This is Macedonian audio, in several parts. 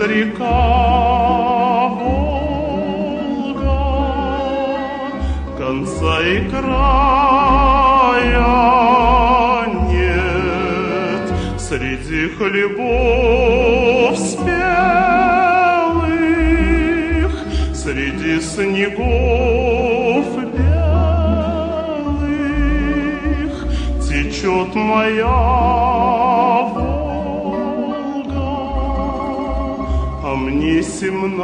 Река Волга, конца и края нет среди хлебов спелых, среди снегов белых течет моя мне 17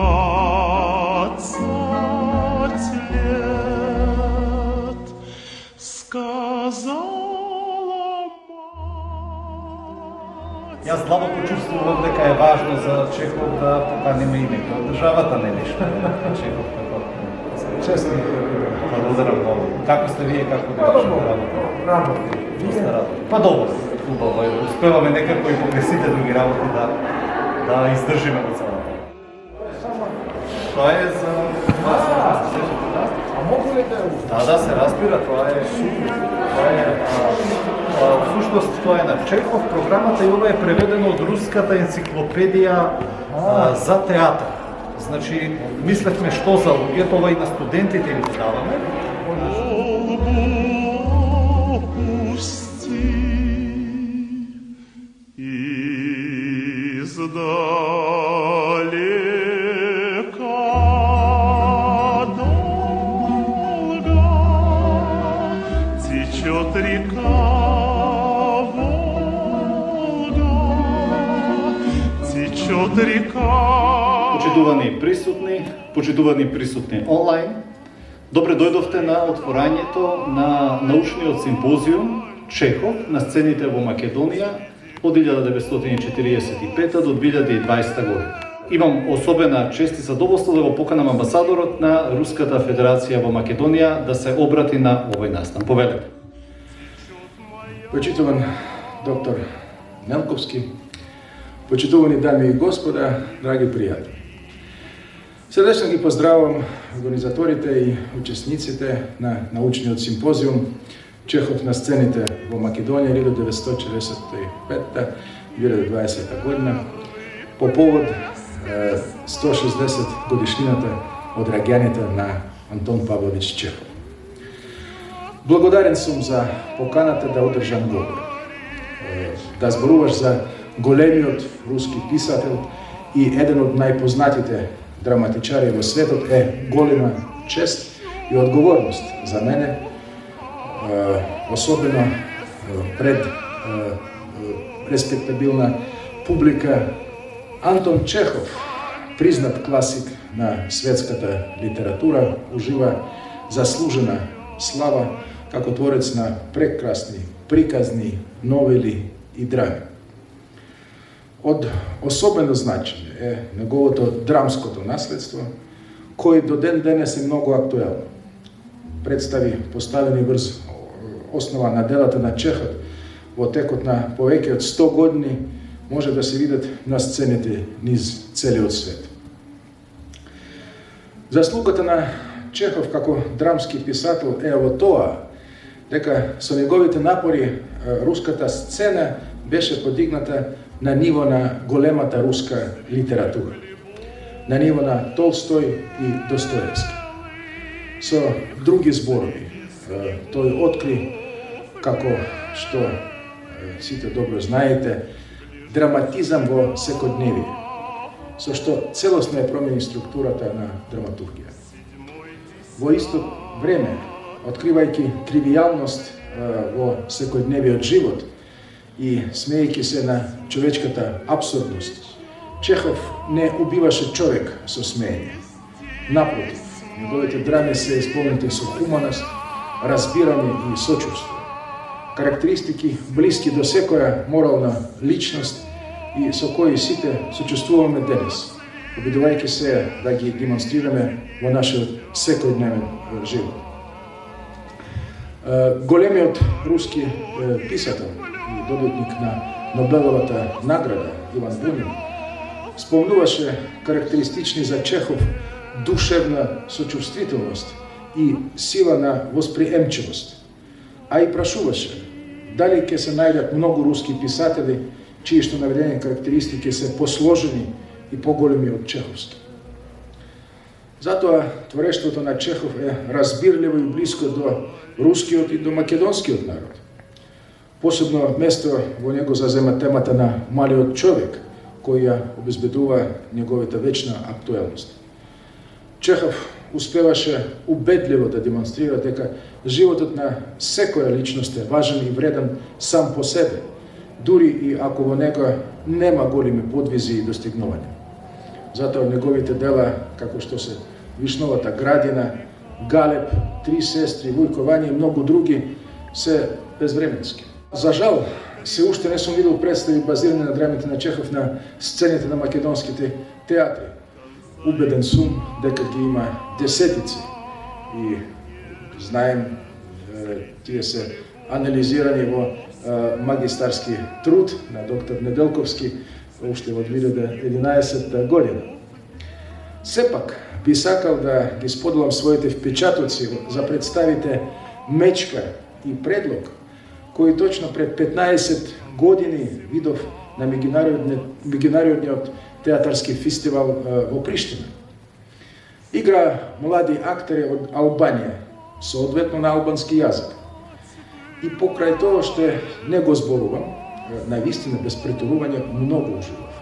лет, сказала мать. Јас длабоко чувствувам дека е важно за Чехов да поканиме името. Државата не нешто. Чехов како. Честно. Благодарам много. Како сте вие, како да работи? Па добро, убаво. Успеваме некако и покрај сите други работи да издржиме до целата. Тоа е за вас. А могу ли да Да, се разбира, тоа е супер. Всушност тоа е на Чехов, програмата и ова е преведено од руската енциклопедија за театар. Значи, мислевме што за луѓето, ова и на студентите им го даваме. Течет река Волга, течет река. Почитувани присутни онлайн, добре дојдовте на отворањето на научниот симпозиум Чехов на сцените во Македонија од 1945 до 2020 година. Имам особена чест и задоволство да го поканам амбасадорот на Руската Федерација во Македонија да се обрати на овој настан. Повелете. Почитуван доктор Нелковски, почитувани дами и господа, драги пријатели. Срдечно ги поздравувам организаторите и учесниците на научниот симпозиум Чехов на сцените во Македонија 1945-2020 година по повод 160 годишнината од раѓањето на Антон Павлович Чехов. Благодарен сум за поканата да одржам говор, да зборуваш за големиот руски писател и еден од најпознатите драматичари во светот е голема чест и одговорност за мене, особено пред респектабилна публика. Антон Чехов, признат класик на светската литература, ужива заслужена слава како творец на прекрасни приказни, новели и драми. Од особено значење е неговото драмското наследство, кој до ден денес е многу актуелно. Представи поставени врз основа на делата на Чехов во текот на повеќе од 100 години може да се видат на сцените низ целиот свет. Заслугата на Чехов како драмски писател е во тоа дека со неговите напори руската сцена беше подигната на ниво на големата руска литература, на ниво на Толстој и Достоевски. Со други зборови, тој откри, како што сите добро знаете, драматизам во секојдневие, со што целосно ја промени структурата на драматургија. Во исто време, откривајќи тривијалност во секојдневиот живот и смејќи се на човечката абсурдност, Чехов не убиваше човек со смеење. Напротив, неговите драми се исполнети со хуманост, разбирање и сочувство. Карактеристики блиски до секоја морална личност и со кои сите сочувствуваме денес. обидувајќи се да ги демонстрираме во нашиот секојдневен живот. Големиот руски писател и добитник на Нобеловата награда Иван Бунин спомнуваше карактеристични за Чехов душевна сочувствителност и сила на восприемчивост, а и прашуваше дали ќе се најдат многу руски писатели чии што наведени карактеристики се посложени и поголеми од чеховски. Затоа творештвото на Чехов е разбирливо и близко до рускиот и до македонскиот народ. Посебно место во него зазема темата на малиот човек, кој ја обезбедува неговата вечна актуелност. Чехов успеваше убедливо да демонстрира дека животот на секоја личност е важен и вреден сам по себе, дури и ако во него нема големи подвизи и достигнувања. Затоа неговите дела, како што се Вишновата градина, Галеб, Три сестри, Вујко Вања и многу други, се безвременски. За жал, се уште не сум видел представи базирани на драмите на Чехов на сцените на македонските театри. Убеден сум дека ги има десетици и знаем, тие се анализирани во магистарски труд на доктор Неделковски уште во 2011 година. Сепак, би сакал да ги споделам своите впечатоци за представите Мечка и Предлог, кои точно пред 15 години видов на меѓународниот театарски фестивал во Приштина. Игра млади актери од Албанија, соодветно на албански јазик. И покрај тоа што не го зборувам, навистина без претурување многу уживав.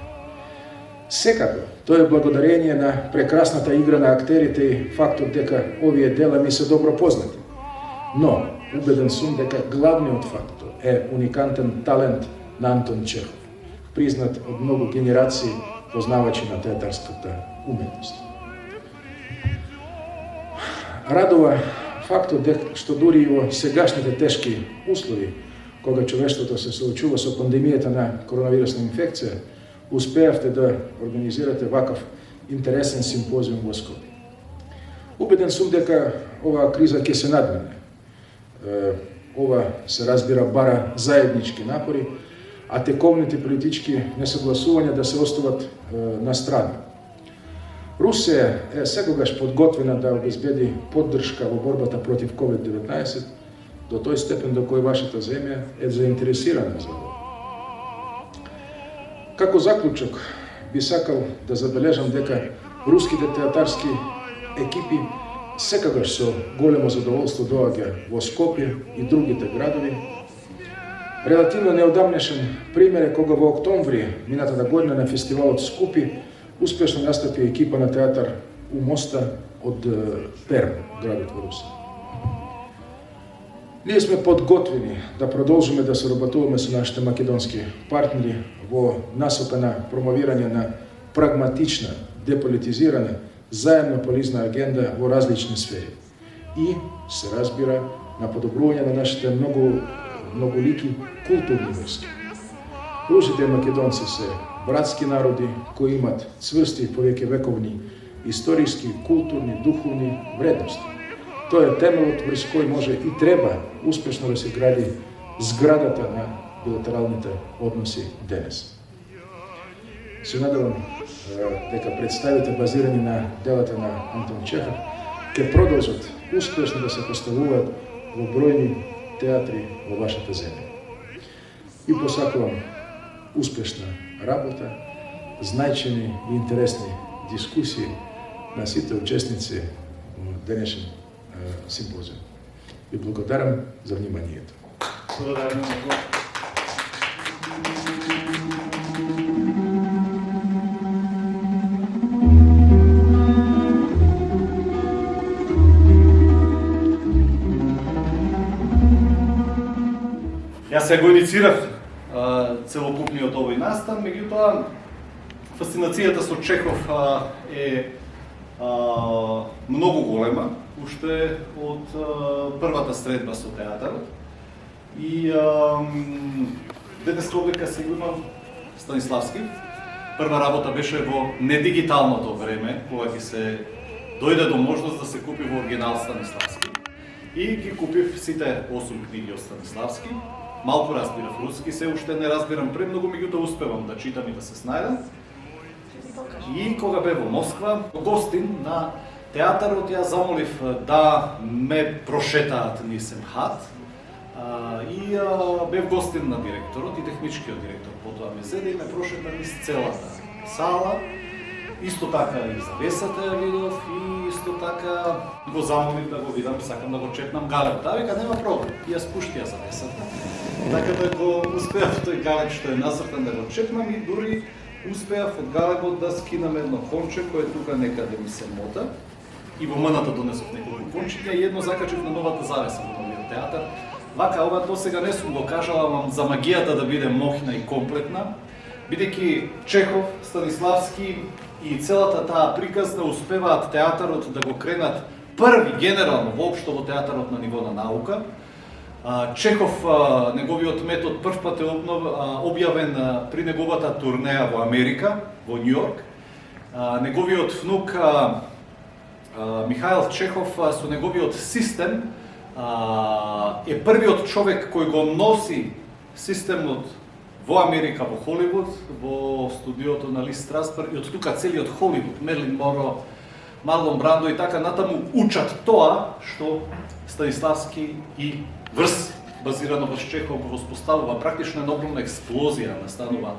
Секако, тоа е благодарение на прекрасната игра на актерите и фактот дека овие дела ми се добро познати. Но, убеден сум дека главниот фактор е уникантен талент на Антон Чехов, признат од многу генерации познавачи на театарската уметност. Радува фактот дека што дури и во сегашните тешки услови, кога човештвото се соочува со пандемијата на коронавирусна инфекција, успеавте да организирате вакав интересен симпозиум во Скопје. Убеден сум дека оваа криза ќе се надмине. Ова се разбира бара заеднички напори, а тековните политички несогласувања да се остават на страна. Русија е секогаш подготвена да обезбеди поддршка во борбата против COVID-19 до тој степен до кој вашата земја е заинтересирана за ова. Како заклучок би сакал да забележам дека руските театарски екипи секогаш со големо задоволство доаѓа во Скопје и другите градови. Релативно неодамнешен пример е кога во октомври минатата година на фестивалот Скупи успешно настапи екипа на театар у Моста од Перм, градот во Русија. Ние сме подготвени да продолжиме да соработуваме со нашите македонски партнери во насока на промовирање на прагматична, деполитизирана, заемна полизна агенда во различни сфери. И се разбира на подобрување на нашите многолики културни врски. Русите и македонци се братски народи кои имат цврсти повеќе вековни историски, културни, духовни вредности. Тоа е темелот врз кој може и треба успешно да се гради зградата на билатералните односи денес. Се надевам дека представите базирани на делата на Антон Чехов ќе продолжат успешно да се поставуваат во бројни театри во вашата земја. И посакувам успешна работа, значајни и интересни дискусии на сите учесници во денешен симпозиум. Ви благодарам за вниманието. Благодарам много. Јас се го инициирав целокупниот овој настан, меѓутоа фасцинацијата со Чехов е многу голема, уште од првата средба со театарот. И денес овдека се имам Станиславски, прва работа беше во недигиталното време, кога ќе се дојде до можност да се купи во оригинал Станиславски. И ги купив сите 8 книги од Станиславски. Малку разбирав руски, се уште не разбирам премногу, меѓутоа успевам да читам и да се снајдам. И кога бев во Москва, гостин на театарот, ја замолив да ме прошетаат низ МХАТ. И бев гостин на директорот и техничкиот директор. Потоа ме зеде и ме прошета низ целата сала. Исто така и завесата ја видов и исто така го замолив да го видам, сакам да го чепнам галебот. Таа вика нема проблем, ја спушти ја завесата. Така да го успеав тој галеб што е насртан да го чепнам и дури успеав од галебот да скинам едно конче кое тука некаде ми се мота. И во мъната донесов неколку кончиња и едно закачив на новата завеса во новиот театар. Вака, ова тоа сега не сум го кажала, ама за магијата да биде моќна и комплетна. Бидејќи Чехов, Станиславски и целата таа приказна успеваат театарот да го кренат први генерално воопшто во театарот на ниво на наука. Чехов, неговиот метод прв пат е објавен при неговата турнеја во Америка, во Њујорк. Неговиот внук Михаил Чехов со неговиот систем е првиот човек кој го носи системот во Америка, во Холивуд, во студиото на Ли Страсберг и од тука целиот Холивуд, Мерлин Моро, Марлон Брандо и така натаму учат тоа што Станиславски и врз базирано врз Чехов го воспоставува. Практично една огромна експлозија настанува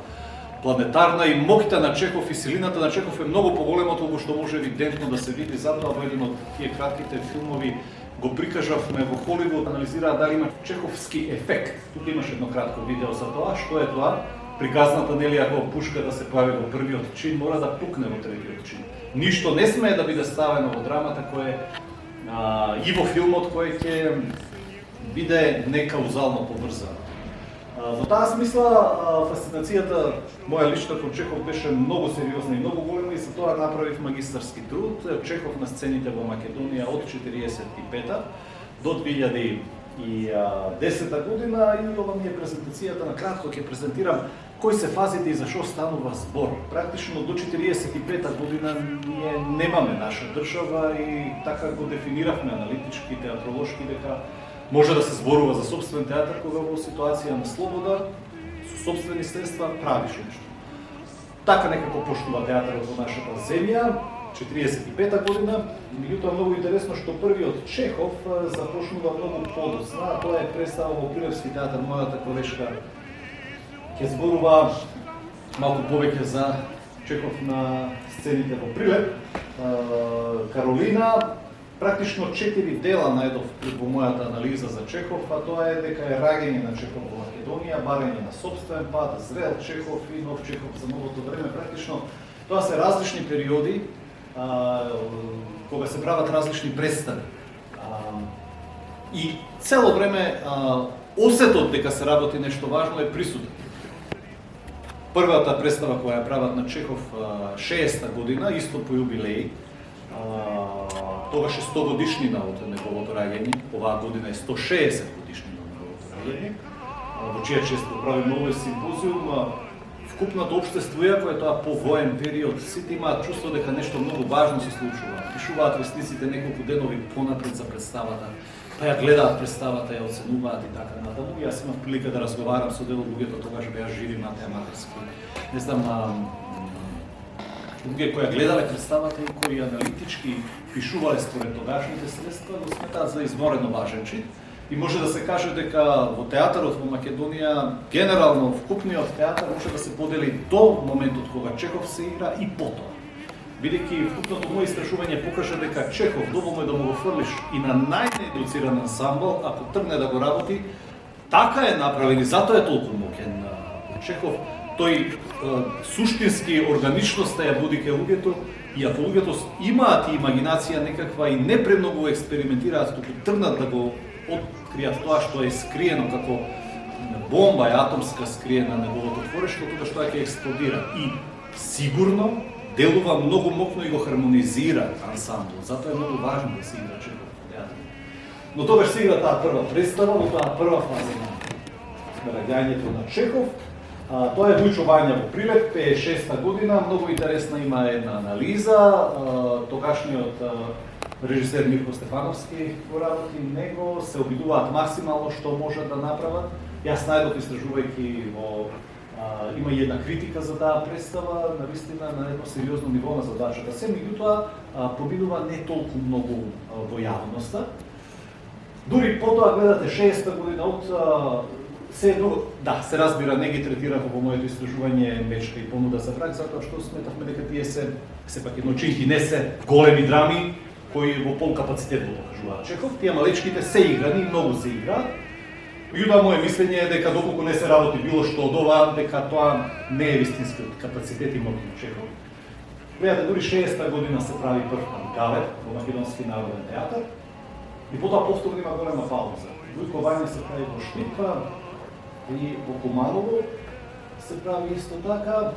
планетарна и моќта на Чехов и силината на Чехов е многу поголема од што може евидентно да се види. Затоа во еден од тие кратките филмови го прикажавме во Холивуд, анализираа дали има чеховски ефект. Тука имаш едно кратко видео за тоа. Што е тоа? Приказната, нели, ако пушка да се прави во првиот чин, мора да пукне во третиот чин. Ништо не смее да биде ставено во драмата кое и во филмот кој ќе биде некаузално поврзано. Во таа смисла, фасцинацијата моја лична кон Чехов беше многу сериозна и многу голема и за тоа направив магистарски труд. Чехов на сцените во Македонија од 1945 до 2010 година и ова ми е презентацијата. На кратко ќе презентирам кои се фазите и за што станува збор. Практично до 1945 година ние немаме наша држава и така го дефиниравме аналитички, театролошки дека може да се зборува за собствен театар кога во ситуација на слобода, со собствени средства, правиш нешто. Така некако почнува театарот во нашата земја, 1945 година. Меѓутоа многу интересно што првиот Чехов започнува многу подоцна, тоа е представа во Прилепски театар. Мојата колешка ќе зборува малку повеќе за Чехов на сцените во Прилеп. Каролина, практично 4 дела најдов во мојата анализа за Чехов, а тоа е дека е раѓање на Чехов во Македонија, барање на собствен пат, зрел Чехов и нов Чехов за новото време. Практично тоа се различни периоди кога се прават различни представи. И цело време осетот дека се работи нешто важно е присутен. Првата представа која ја прават на Чехов 60-та година, исто по јубилеј, тогаш е 100 годишнина од неговото раѓање, оваа година е 160 годишнина од неговото раѓање, во чија чест правиме овој симпозиум. Вкупното општество, иако е тоа повоен период, сите имаат чувство дека нешто многу важно се случува. Пишуваат вестниците неколку денови понапред за представата, па ја гледаат представата, ја оценуваат и така натаму. Јас имав прилика да разговарам со дел од луѓето, тогаш беа живи Матеја Матерски. Не знам, луѓе кои ја гледале представата и кои аналитички пишувале според тогашните средства, го сметаат за изморено важен чит. И може да се каже дека во театарот во Македонија, генерално вкупниот театар може да се подели до моментот кога Чехов се игра и потоа. Бидејќи вкупното моје истражување покажа дека Чехов доволно е да му го фрлиш и на најнеедуциран ансамбл, ако тргне да го работи, така е направен и затоа е толку моќен Чехов. Тој суштински органичноста ја буди кај луѓето и ако луѓето имаат и имагинација некаква и не премногу експериментираат, туку тргнат да го откријат тоа што е скриено како бомба е атомска скриена на неговото творештво, тогаш тоа ќе експлодира и сигурно делува многу моќно и го хармонизира ансамблот. Затоа е многу важно да се игра Чехов во театар. Но тогаш се игра таа прва представа, во таа прва фаза на раѓањето на Чехов. Тоа е Вујчо Вања во Прилеп, 56-та година, многу интересна има една анализа, тогашниот режисер Мирко Стефановски го работи него, се обидуваат максимално што можат да направат. Јас најдов истражувајќи во има и една критика за таа представа, навистина на едно сериозно ниво на задачата се, меѓутоа пробидува не толку многу во јавноста. Дури потоа гледате 60-та година од се едно, да, се разбира, не ги третирав во моето истражување мечка и понуда за брак, затоа што сметавме дека тие се сепак едночинки, не се големи драми кои во пол капацитет го покажуваат Чехов. Тие малечките се играни, многу се играат. Меѓутоа моje мислење е дека доколку не се работи било што од ова, дека тоа не е вистинскиот капацитет и моќ на Чехов. Гледате, дури 60-та година се прави прв Галев во Македонски народен театар и потоа повторно има голема пауза. Вујко Вања се прави во Штипка и во Куманово се прави исто така,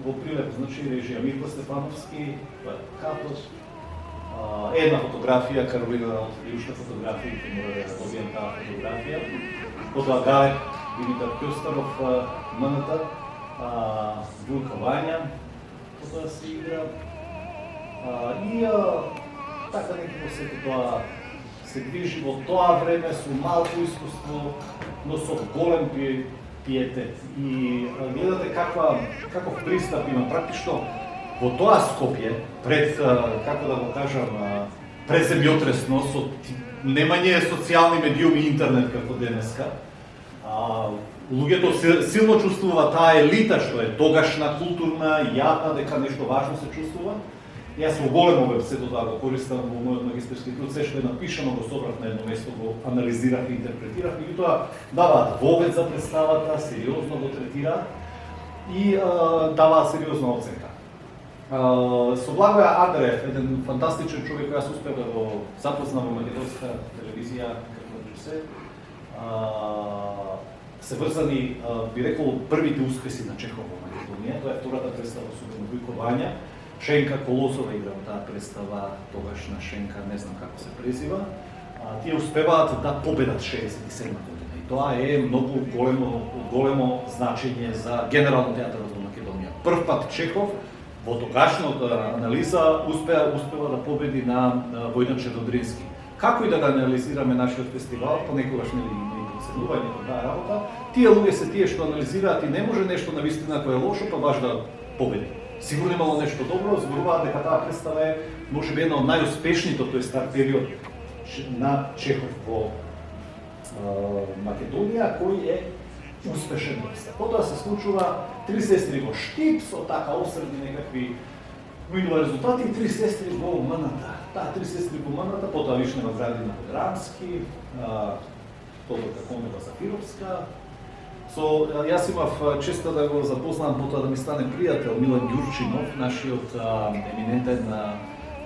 во Прилеп, значи режија Мирко Стефановски, Капот, една фотографија, Каролина од Јушна фотографија, ќе мора да добијам таа фотографија. Потоа Галев, Димитар Кјостаров, МНТ, Вујко Вања, потоа се игра. И така некако сето тоа се движи во тоа време со малку искуство, но со голем пиетет. И гледате каков пристап има практично во тоа Скопје, пред, како да го кажам, пред земјотресно, со немање социјални медиуми и интернет како денеска. Луѓето силно чувствува таа елита што е тогашна, културна, јавна, дека нешто важно се чувствува. Јас во голем обем сето тоа го користам во мојот магистерски труд, се што е напишано го собрав на едно место, го анализирав и интерпретирав, меѓутоа даваат вовед за представата, сериозно го третираат и даваат сериозна оценка. Со Благоја Андреев, еден фантастичен човек кој јас успеав да го запознам во македонска телевизија како режисер, се врзани, би рекол, првите успеси на Чехов во Македонија. Тоа е втората представа со Вујко Вања. Шенка Колосова игра во таа представа, тогашна Шенка, не знам како се презива. Тие успеваат да победат 67 година. И тоа е многу големо значење за генерално театарот во Македонија. Прв пат Чехов во тогашната анализа успева да победи на Војдан Чернодрински. Како и да го анализираме нашиот фестивал, понекогаш нели има проценување во таа работа, тие луѓе се тие што анализираат и не може нешто навистина кое е лошо, па баш да победи. Сигурно имало нешто добро, зборуваат дека таа представа е можеби една од најуспешните тој стар период на Чехов во Македонија, кој е успешен представа. Потоа се случува Три сестри во Штип со така осредни некакви минува резултати и Три сестри во МНТ. Таа Три сестри во МНТ, потоа Вишнева градина во Драмски, Тодорка Кондева Зафировска. Јас имав честа да го запознам, потоа да ми стане пријател Милан Ѓурчинов, нашиот еминентен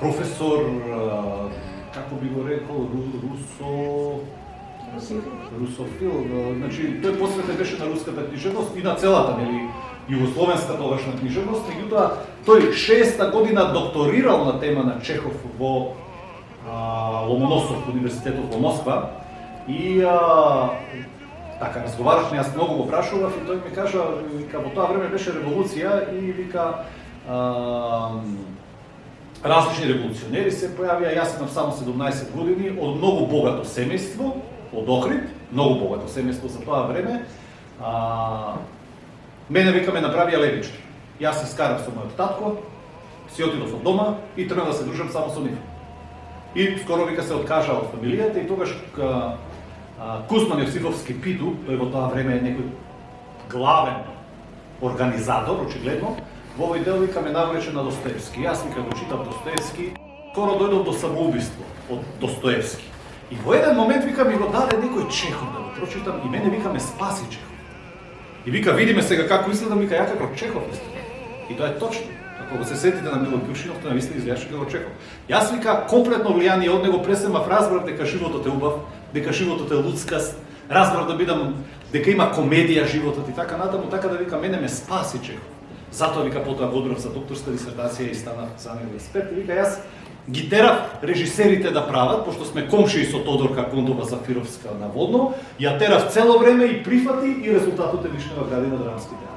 професор, како би го рекол, русофил, значи тој посветен беше на руската книжевност и на целата, нели, југословенска тогашна книжевност, меѓутоа тој 6-та година докторирал на тема на Чехов во Ломоносов универзитетот во Москва и така разговарашме, јас многу го прашував и тој ми кажа, вика, во тоа време беше револуција и вика различни револуционери се појавија, јас имам само 17 години, од многу богато семејство, од Охрид, многу богато семејство за тоа време. Мене вика ме направија левички. Јас се скарав со мојот татко, си отидов од дома и тргнав да се дружам само со нив. И скоро вика се откажа од фамилијата и тогаш Кузман Јосифовски Пиду, тој во тоа време е некој главен организатор, очигледно, во овој дел вика ме навлече на Достоевски. Јас вика го читав Достоевски, скоро дојдов до самоубиство од Достоевски. И во еден момент вика ми го даде некој Чехов да го прочитам и мене вика ме спаси Чехов. И вика видиме сега како изгледам, вика ја како Чехов изгледам. И тоа е точно. Ако се сетите на Мило Ѓурчинов, тоа навистина изгледаше како Чехов. Јас вика комплетно влијание од него пресемав, разбрав дека животот е убав, дека животот е луцкаст, разбрав да бидам дека има комедија животот и така натаму, така да вика мене ме спаси Чехов. Затоа вика потоа годурав за докторска дисертација и станав за универзитет. И вика јас ги терав режисерите да прават, пошто сме комшии со Тодорка Кондова Зафировска наводно, ја терав цело време и прифати и резултатот е Вишнева градина Драмски театар.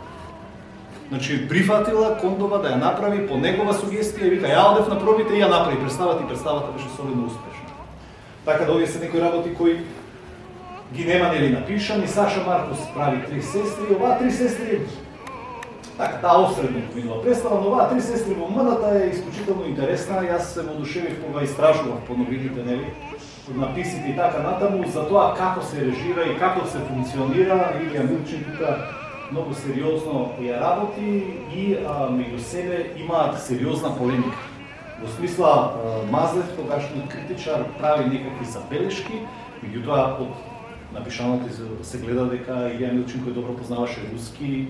Значи, прифатила Кондова да ја направи по негова сугестија и вика, ја одев на пробите и ја направи представата и представата беше солидно успешна. Така да овие се некои работи кои ги нема нели напишани. Саша Маркус прави Три сестри, оваа Три сестри, така, таа осредно минува представа, но оваа Три сестри во МН-та е исклучително интересна. Јас се воодушевив кога истражував по новините, нели, написите и така натаму, за тоа како се режира и како се функционира. Илија Милчин тука многу сериозно ја работи и меѓу себе имаат сериозна полемика. Во смисла, Мазлев, тогашниот критичар, прави некакви забелешки, меѓутоа од напишаното се гледа дека Илија Милчин, кој добро познаваше руски,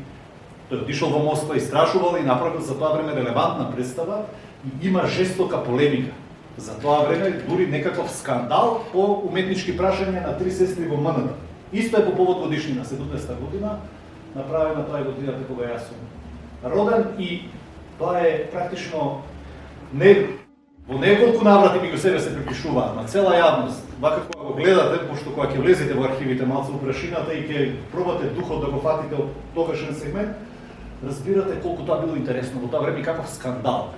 тој отишол во Москва, истражувал и направил за тоа време релевантна представа и има жестока полемика. За тоа време дури некаков скандал по уметнички прашања на Три сестри во МН. Исто е по повод годишнина, 70-та година, направена тоа е годината кога јас сум роден и тоа е практично во неколку наврати меѓу себе се припишуваат на цела јавност. Вака кога го гледате, пошто кога ќе влезете во архивите малку упрашината и ќе пробате духот да го фатите од тогашен сегмент, разбирате колку тоа било интересно во тоа време и каков скандал.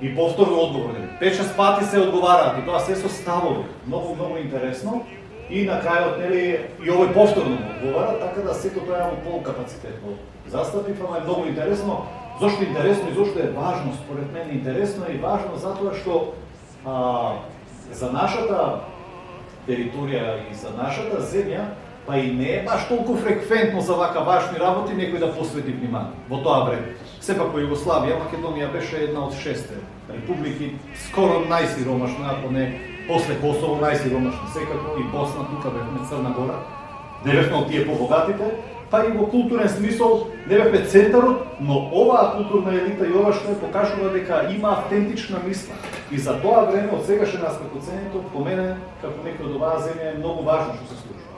И повторно одговор, 5-6 пати се одговараат и тоа се со ставови, многу интересно. И на крајот, нели, и овој повторно одговара, така да сето тоа е во пол капацитет во застапив, ама е многу интересно. Зошто е интересно и зошто е важно, според мен е интересно и важно затоа што за нашата територија и за нашата земја, па и не е баш толку фреквентно за вака важни работи некој да посвети внимание во тоа време. Сепак во Југославија, Македонија беше една од 6 републики, скоро најсиромашна, ако не после Косово најсиромашна секако, и Босна, тука бевме Црна Гора, не бевме од тие побогатите, па и во културен смисол не бевме центарот, но оваа културна елита и ова што е покажува дека има автентична мисла. И за тоа време од сегашен аспект оценето, по мене, како некој од оваа земја, е многу важно што се случува.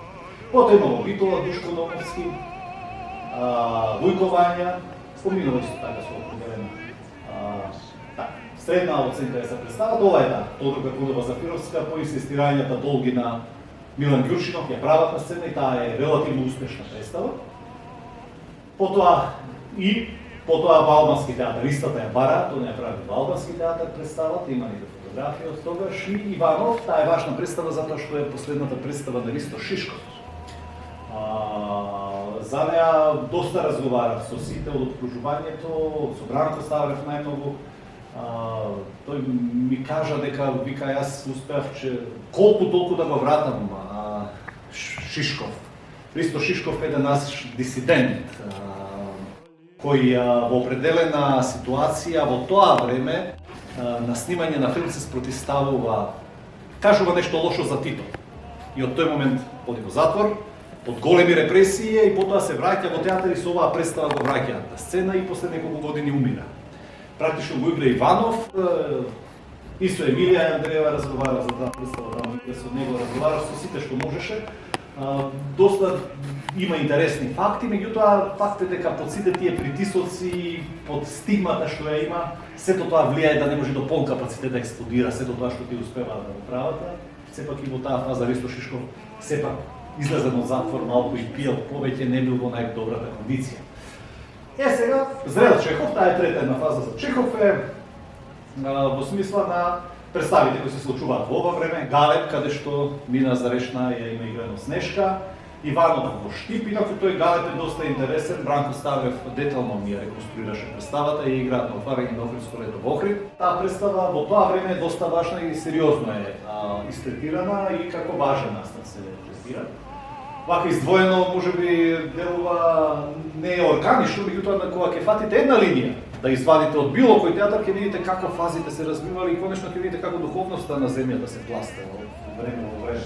Потоа имало Битола, Душко Номовски, Вујко Вања, споминува исто така со определена средна оценка е за представата. Ова е Тодорка Кунова-Зафировска, по инсистирањата долги на Милан Ѓурчинов, ја прават на сцена и таа е релативно успешна представа. Потоа во албански театар, истата ја бара, тоа не ја прави во албански театар представата, има и фотографија од тогаш. И Иванов, таа е важна представа затоа што е последната представа на Ристо Шишков. За неа доста разговарав со сите од опружувањето, со Бранко Ставрев најмногу. Тој ми кажа дека, вика, јас успеав, че колку толку да го вратам Шишков. Ристо Шишков е наш дисидент, кој во определена ситуација во тоа време на снимање на филм се спротиставува, кажува нешто лошо за Тито. И од тој момент оди во затвор, под големи репресии и потоа се враќа во театар и со оваа представа го враќа на сцена и после неколку години умира. Практично го игра Иванов, и со Емилија Андреева разговара за таа представа, со него разговара со сите што можеше. Доста има интересни факти, меѓутоа факт е дека под сите тие притисоци, под стигмата што ја има, сето тоа влијае да не може до полн капацитет да експлодира, сето тоа што ти успева да го правата. Сепак и во таа фаза Ристо Шишков сепак излезен од затвор малку и пиел повеќе, не бил во најдобрата кондиција. Сега, зрел Чехов, таа е трета една фаза за Чехов е во смисла на представите кои се случуваат во ова време. Галеб, каде што Мина Зарешна ја има играно Снешка, Иванов во Штип, инаку тој Галеб е доста интересен, Бранко Ставрев детално ми ја реконструираше представата и играат на отварање на Охридско лето во Охрид. Таа представа во тоа време е доста важна и сериозно е истретирана и како важен настан се третира. Вака издвоено, можеби делува не органично, меѓутоа кога ќе фатите една линија, да извадите од било кој театар, ќе видите како фазите се развивали и конечно ќе видите како духовноста на земјата се пласта во време во време.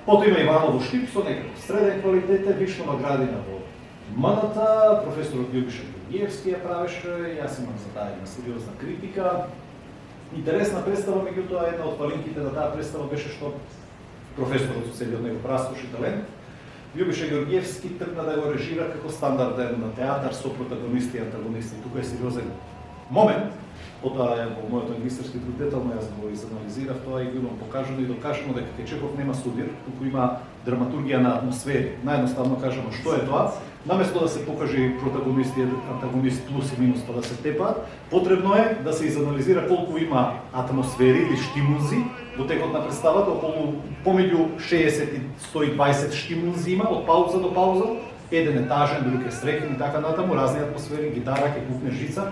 Потоа има Иванов во Штип со некаков среден квалитет, Вишнова градина во МН-та, професорот Љубиша Георгиевски ја правеше, јас имам за таа една сериозна критика. Интересна представа, меѓутоа една од палинките на таа представа беше што професорот со целиот него праскош и талент, Љубиша Георгиевски тргна да го режира како стандарден на театар со протагонисти и антагонисти. Тука е сериозен момент, потоа во мојот магистарски труд детално јас го изанализирав тоа и го имам покажано и докажано дека кај Чехов нема судир, туку има драматургија на атмосфери. Наједноставно кажемо што е тоа. Наместо да се покаже протагонист и антагонист плюс и минус па да се тепаат, потребно е да се изанализира колку има атмосфери или штимулзи во текот на представата, околу помеѓу 60 и 120 штимулзи има од пауза до пауза. Еден е тажен, друг е среќен и така натаму, разни атмосфери, гитара, ќе пукне жица.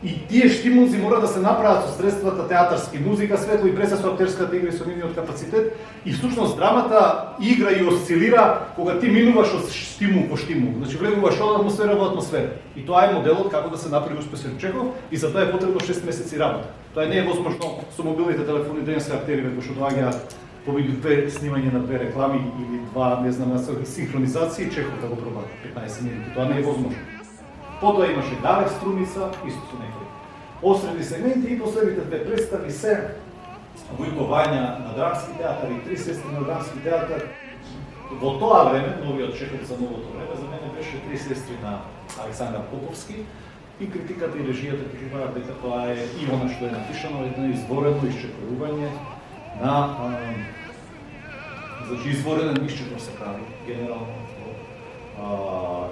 И тие штимулзи мора да се направат со средствата театарски, музика, светло и преса со актерската игра и со нивниот капацитет. И всушност драмата игра и осцилира кога ти минуваш од штимул по штимул. Значи влегуваш од атмосфера во атмосфера. И тоа е моделот како да се направи успешен Чехов и за тоа е потребно 6 месеци работа. Тоа не е возможно со мобилните телефони денеска актери кои што доаѓаат помеѓу две снимање на две реклами или два, не знам, синхронизации, Чехов да го проба 15 минути. Тоа не е возможно. Потоа имаше Дарек Струница, исто со некои осредни сегменти и последните две представи се Војко Вања на драмски театар и Три сестри на драмски театар. Во тоа време, новиот Чехов за новото време, за мене беше Три сестри на Александар Поповски и критиката и режијата кажуваат дека тоа е и она што е напишано, едно изворено исчекорување на значи изворен исчекор се прави генерално.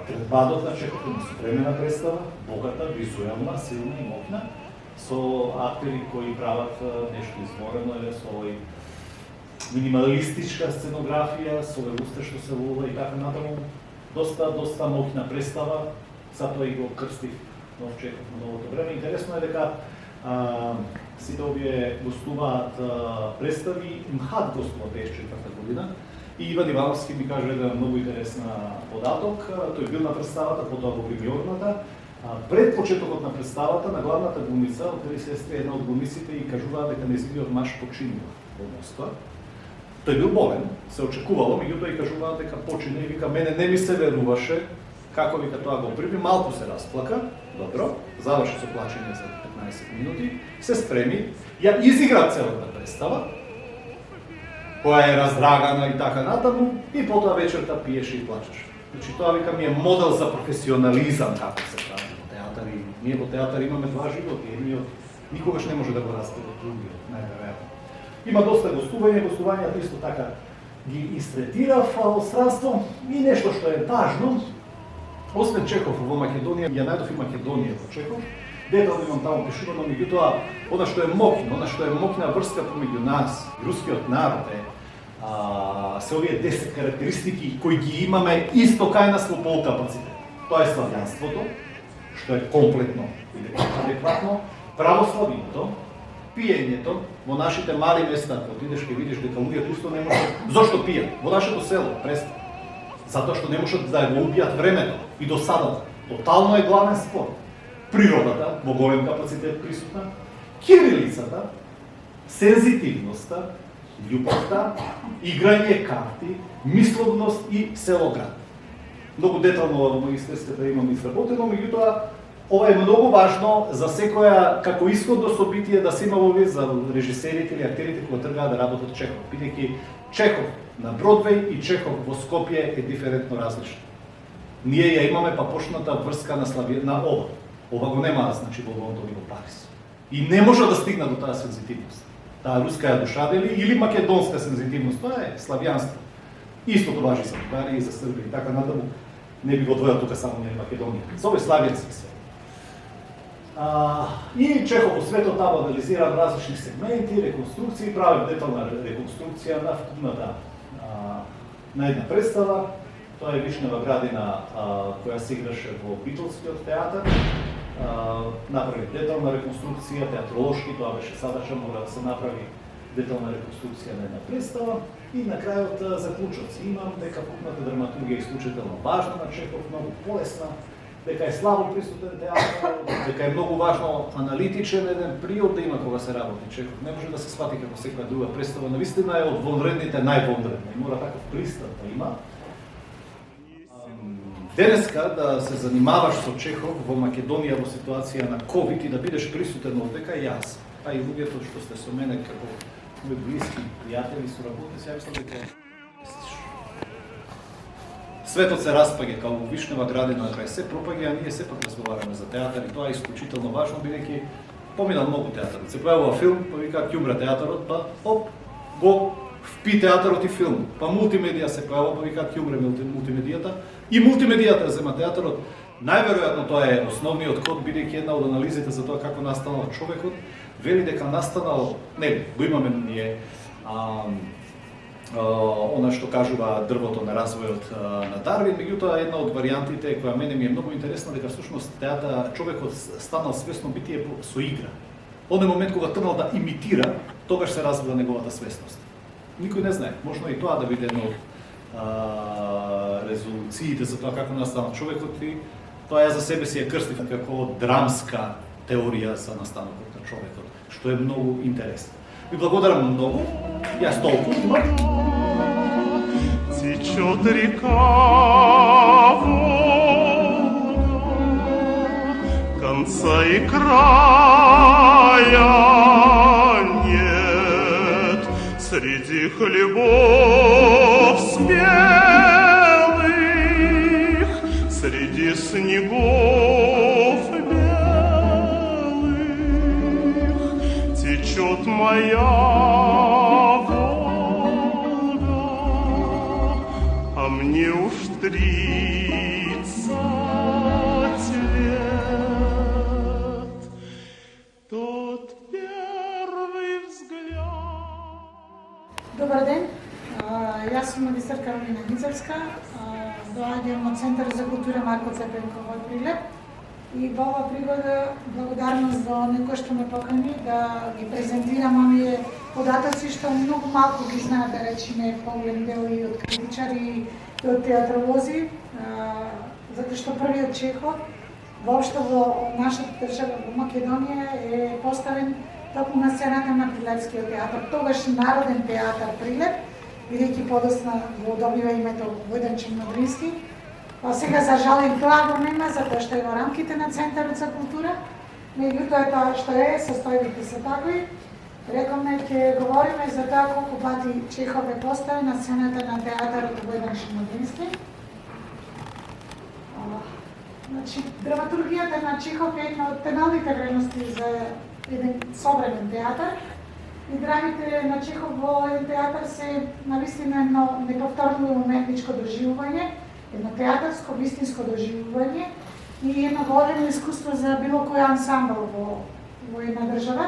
Третбадот на Чехов е современа представа, богата, визуелна, силна и мокна, со актери кои прават нешто изворено или со овој минималистичка сценографија, со устер што се волува и така натаму. Доста мокна представа, затоа и го крстив нов Чехов на новото време. Интересно е дека сите овие гостуваат представи, МХАТ гостува 54 година. И Иван Ивановски ми кажа една многу интересна податок. Тој бил на представата, потоа во премиорната. Пред почетокот на представата, на главната глумица од Три сестри, една од глумиците и кажуваа дека нејзиниот маж починува во Москва. Тој бил болен, се очекувало, меѓутоа и кажуваат дека почина и вика мене не ми се веруваше како вика тоа го прими, малку се расплака, добро, заврши со плачење за 15 минути, се спреми, ја изигра целата представа, која е раздрагана и така натаму, и потоа вечерта пиеше и плачеше. Значи тоа вика ми е модел за професионализам како се прави во театар и ние во театар имаме два животи, едниот никогаш не може да го разбере од другиот, најверојатно. Има доста гостувањата исто така ги истретирав од странство и нешто што е важно. Освен Чехов во Македонија, ја најдов и Македонија во Чехов. Детално имам таму пишувано, меѓутоа, она што е мокна врска помеѓу нас и рускиот народ е се овие 10 карактеристики кои ги имаме исто кај нас во полкапацитет. Тоа е славјанството, што е комплетно или адекватно, православието, пиењето во нашите мали места, кога отидеш ќе видиш дека луѓето исто не може. Зошто пијат? Во нашето село, преста. Затоа што не можат да го убијат времето и досадата. Тотално е главен спор. Природата, во голем капацитет присутна, кирилицата, сензитивноста, љубовта, играње карти, мисловност и селоград. Многу детално во магистерската имам изработено, меѓутоа ова е многу важно за секоја како исходно собитие да се има во вид за режисерите или актерите кои тргнаа да работат Чехов, бидејќи Чехов на Бродвеј и Чехов во Скопје е диферентно различно. Ние ја имаме па почната врска на ова. Ова го нема, значи, во Лондон и во Париз. И не може да стигна до таа сензитивност. Таа руска ја душадели или македонска сензитивност, тоа е славјанство. Истото важи за Бугарија и за Србија и така натаму. Не би го двоја тука само не Македонија. Со овој славјански свет. И Чехов во светот таму анализира различни сегменти, реконструкции, прави детална реконструкција на вкупната на една представа. Тоа е Вишнева градина која се играше во Битолскиот театар. Направи детална реконструкција, театролошки, тоа беше задача, мора да се направи детална реконструкција на една представа. И на крајот заклучоци. Имам дека вкупната драматургија е исклучително важна на Чехов, многу полесна, дека е слабо присутен театар, дека е многу важно аналитичен еден приод да има кога се работи Чехов. Не може да се свати како секоја друга представа, навистина е од вонредните највонредна и мора таков пристап да има. Денеска да се занимаваш со Чехов во Македонија во ситуација на ковид и да бидеш присутен овдека јас, па и луѓето што сте со мене како мои блиски пријатели, соработници, ја мислам дека светот се распаѓа како во Вишнева градина крај се пропаѓа, а ние сепак разговараме за театар и тоа е исклучително важно, бидејќи помина многу театар. Се појавува филм, па викаат ќе умре театарот, па оп, го впи театарот и филм, па мултимедија се појава, па викаат ќе умре мултимедијата, и мултимедијата зема театарот. Најверојатно тоа е основниот код, бидејќи една од анализите за тоа како настанал човекот, вели дека настанал, нели, го имаме ние она што кажува дрвото на развојот на Дарвин, меѓутоа една од варијантите која мене ми е многу интересна, дека всушност човекот станал свесно битие со игра. Оној момент кога тргнал да имитира, тогаш се развива неговата свесност. Никој не знае, можно и тоа да биде едно од резолуциите за тоа како настанал човекот, и тоа ја за себе си ја крстив како драмска теорија за настанокот на човекот, што е многу интересно. Ви благодарам многу, јас толку. Течет река Волга, конца и края нет, среди хлебов смелых, среди снегов белых течет моя мне уж 30 лет. Тот первый взгляд. Добар ден, јас сум магистар Каролина Ницевска, доаѓам од Центар за култура Марко Цепенко во Прилеп и во ова пригода благодарност за некој што ме покани да ги презентирам оние податоци што многу малку ги знаат, да речеме, поголем дел и од критичари и од театролози, затоа што првиот Чехов воопшто во нашата држава во Македонија е поставен токму на сцената на Прилепскиот театар, тогаш Народен театар Прилеп, бидејќи подосна го добива името Војдан Чернодрински. Па сега за жал и тоа го нема, затоа што е во рамките на Центарот за култура, меѓутоа тоа што е, состојбите се такви. Рековме, ќе говориме за тоа колку пати Чехов е поставен на сцената на театарот Војдан Чернодрински. Значи, драматургијата на Чехов е една од темелните вредности за еден современ театар. И драмите на Чехов во еден театар се навистина едно неповторно уметничко доживување, едно театарско, вистинско доживување и едно големо искуство за било кој ансамбл во една држава.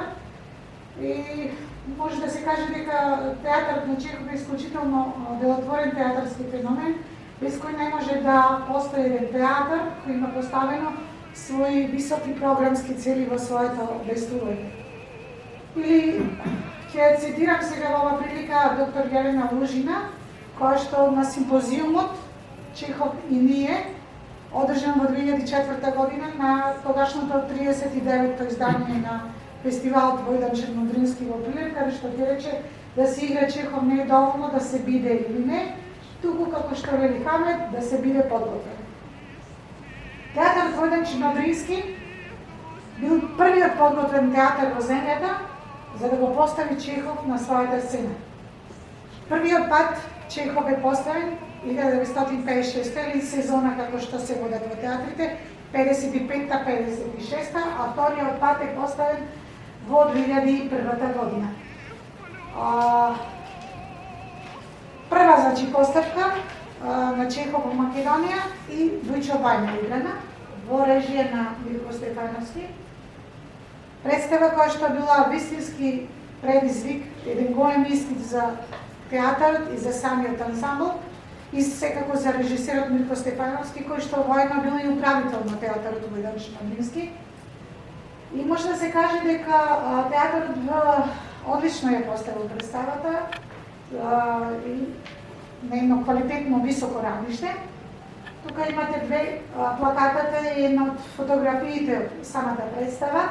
И може да се каже дека театарот на Чехов е исклучително делотворен театарски феномен, без кој не може да постои еден театар кој има поставено своји високи програмски цели во своето обестување. Или ќе цитирам сега во ова прилика доктор Јелена Лужина, која што на симпозиумот Чехов и ние, одржан во 2004 година на тогашното 39-то издание на фестивалот Војдан Чернодрински во Прилеп, каде што ќе рече да се игра Чехов не е доволно да се биде или не, туку како што вели Хамлет, да се биде подготвен. Театарот Војдан Чернодрински бил првиот подготвен театар во земјата за да го постави Чехов на својата сцена. Првиот пат Чехов е поставен 1956 или сезона како што се водат во театрите, 55-56, а вториот пат е поставен во 2001 година. Прва, значи, поставка на Чехов во Македонија и Дујчо Бања играна во режија на Милко Стефановски. Представа која што била вистински предизвик, еден голем испит за театарот и за самиот ансамбл, и секако за режисерот Милко Стефановски, кој што воедно бил и управител на театарот Војдан Чернодрински. И може да се каже дека театарот одлично ја поставил представата и на едно квалитетно високо равниште. Тука имате две плакатата и една од фотографиите од самата представа,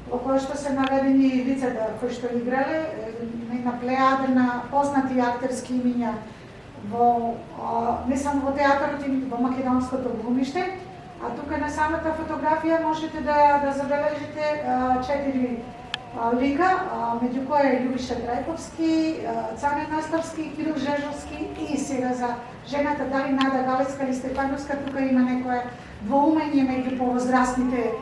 во која што се наведени лицата кои што играле, една плејада на познати актерски имиња во не само во театарот, и во македонското глумиште, а тука на самата фотографија можете да забележите 4 лика, меѓу кои е Љубиша Трајковски, Цане Наставски, Кирил Жежовски и сега за жената дали Нада Галецка или Стефановска, тука има некое двоумење меѓу повозрастните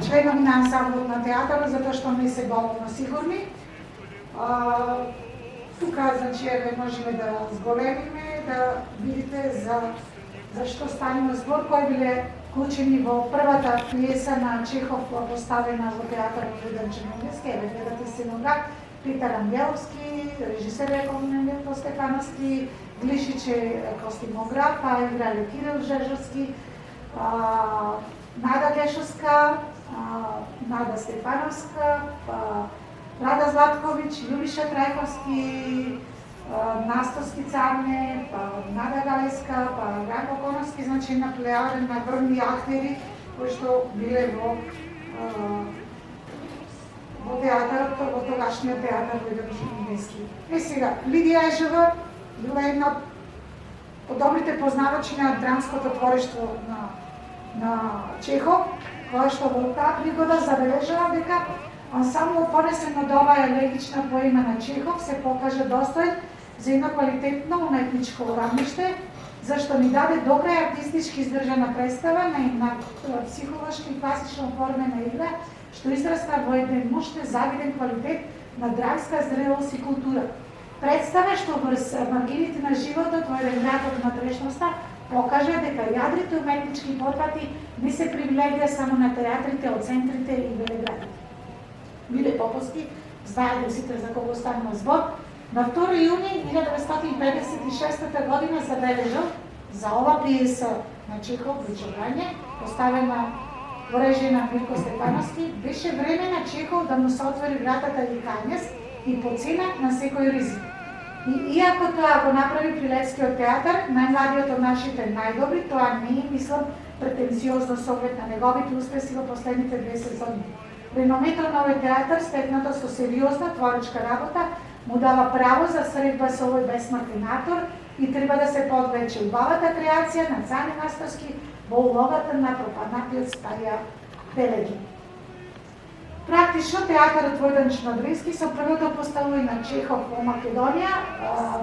членови на ансамблот на театарот, затоа што не се доволно сигурни. Тука, значи, еве можеме да зголемиме, да видите за што станува збор, кои биле вклучени во првата пиеса на Чехов поставена во театарот Вуйдан Черногорски. Еве гледате сценограф Петар Ангеловски, режисер е Комненко Стефановски, Глишич е костимограф, па играле Кирил Жежовски, Нада Гешовска, Нада Стефановска, Рада Златкович, Љубиша Трајковски, Настовски Царне, Нада Галеска, Ранко Коновски, значи на плејада на врвни актери кои што биле во театарот, во тогашниот театар Вујдан Черногорски. Сега, Лидија Ежева била една од добрите познавачи на драмското творештво на Чехов, која што во таа пригода забележала дека ансамблот понесен од оваа елегична поема на Чехов се покажа достоен за едно квалитетно уметничко урамниште, зашто ни даде добра и артистички издржана представа на психолошки и класично оформена игра, што израста во еден мощен завиден квалитет на драмска зрелост и култура. Представа што врз маргините на животот во еден град од внатрешноста покажа дека јадрите уметнички потпати не се привилегија само на театрите од центрите и велеградите. Миле Поповски, знаете сите за кого станува збор, на 2 јуни 1956 година забележал за ова пиеса на Чехов Вичување, поставена во режија на Мирко Стефановски, беше време на Чехов да му се отвори вратата Ликањес и по цена на секој ризик. И иако тоа го направи при Левскиот театар, најмладиот од нашите најдобри, тоа не е, мислам, претенциозно со оглед на неговите успеси во последните 2 сезони. Реномето на овој театар, стекнато со сериозна творичка работа, му дава право за средба со овој бесмртен автор и треба да се подвлече убавата креација на Цане Настовски во улогата на пропаднатиот Спарија Телеги. Практично, театарот Вујдан Черногорски со првото поставување на Чехов во Македонија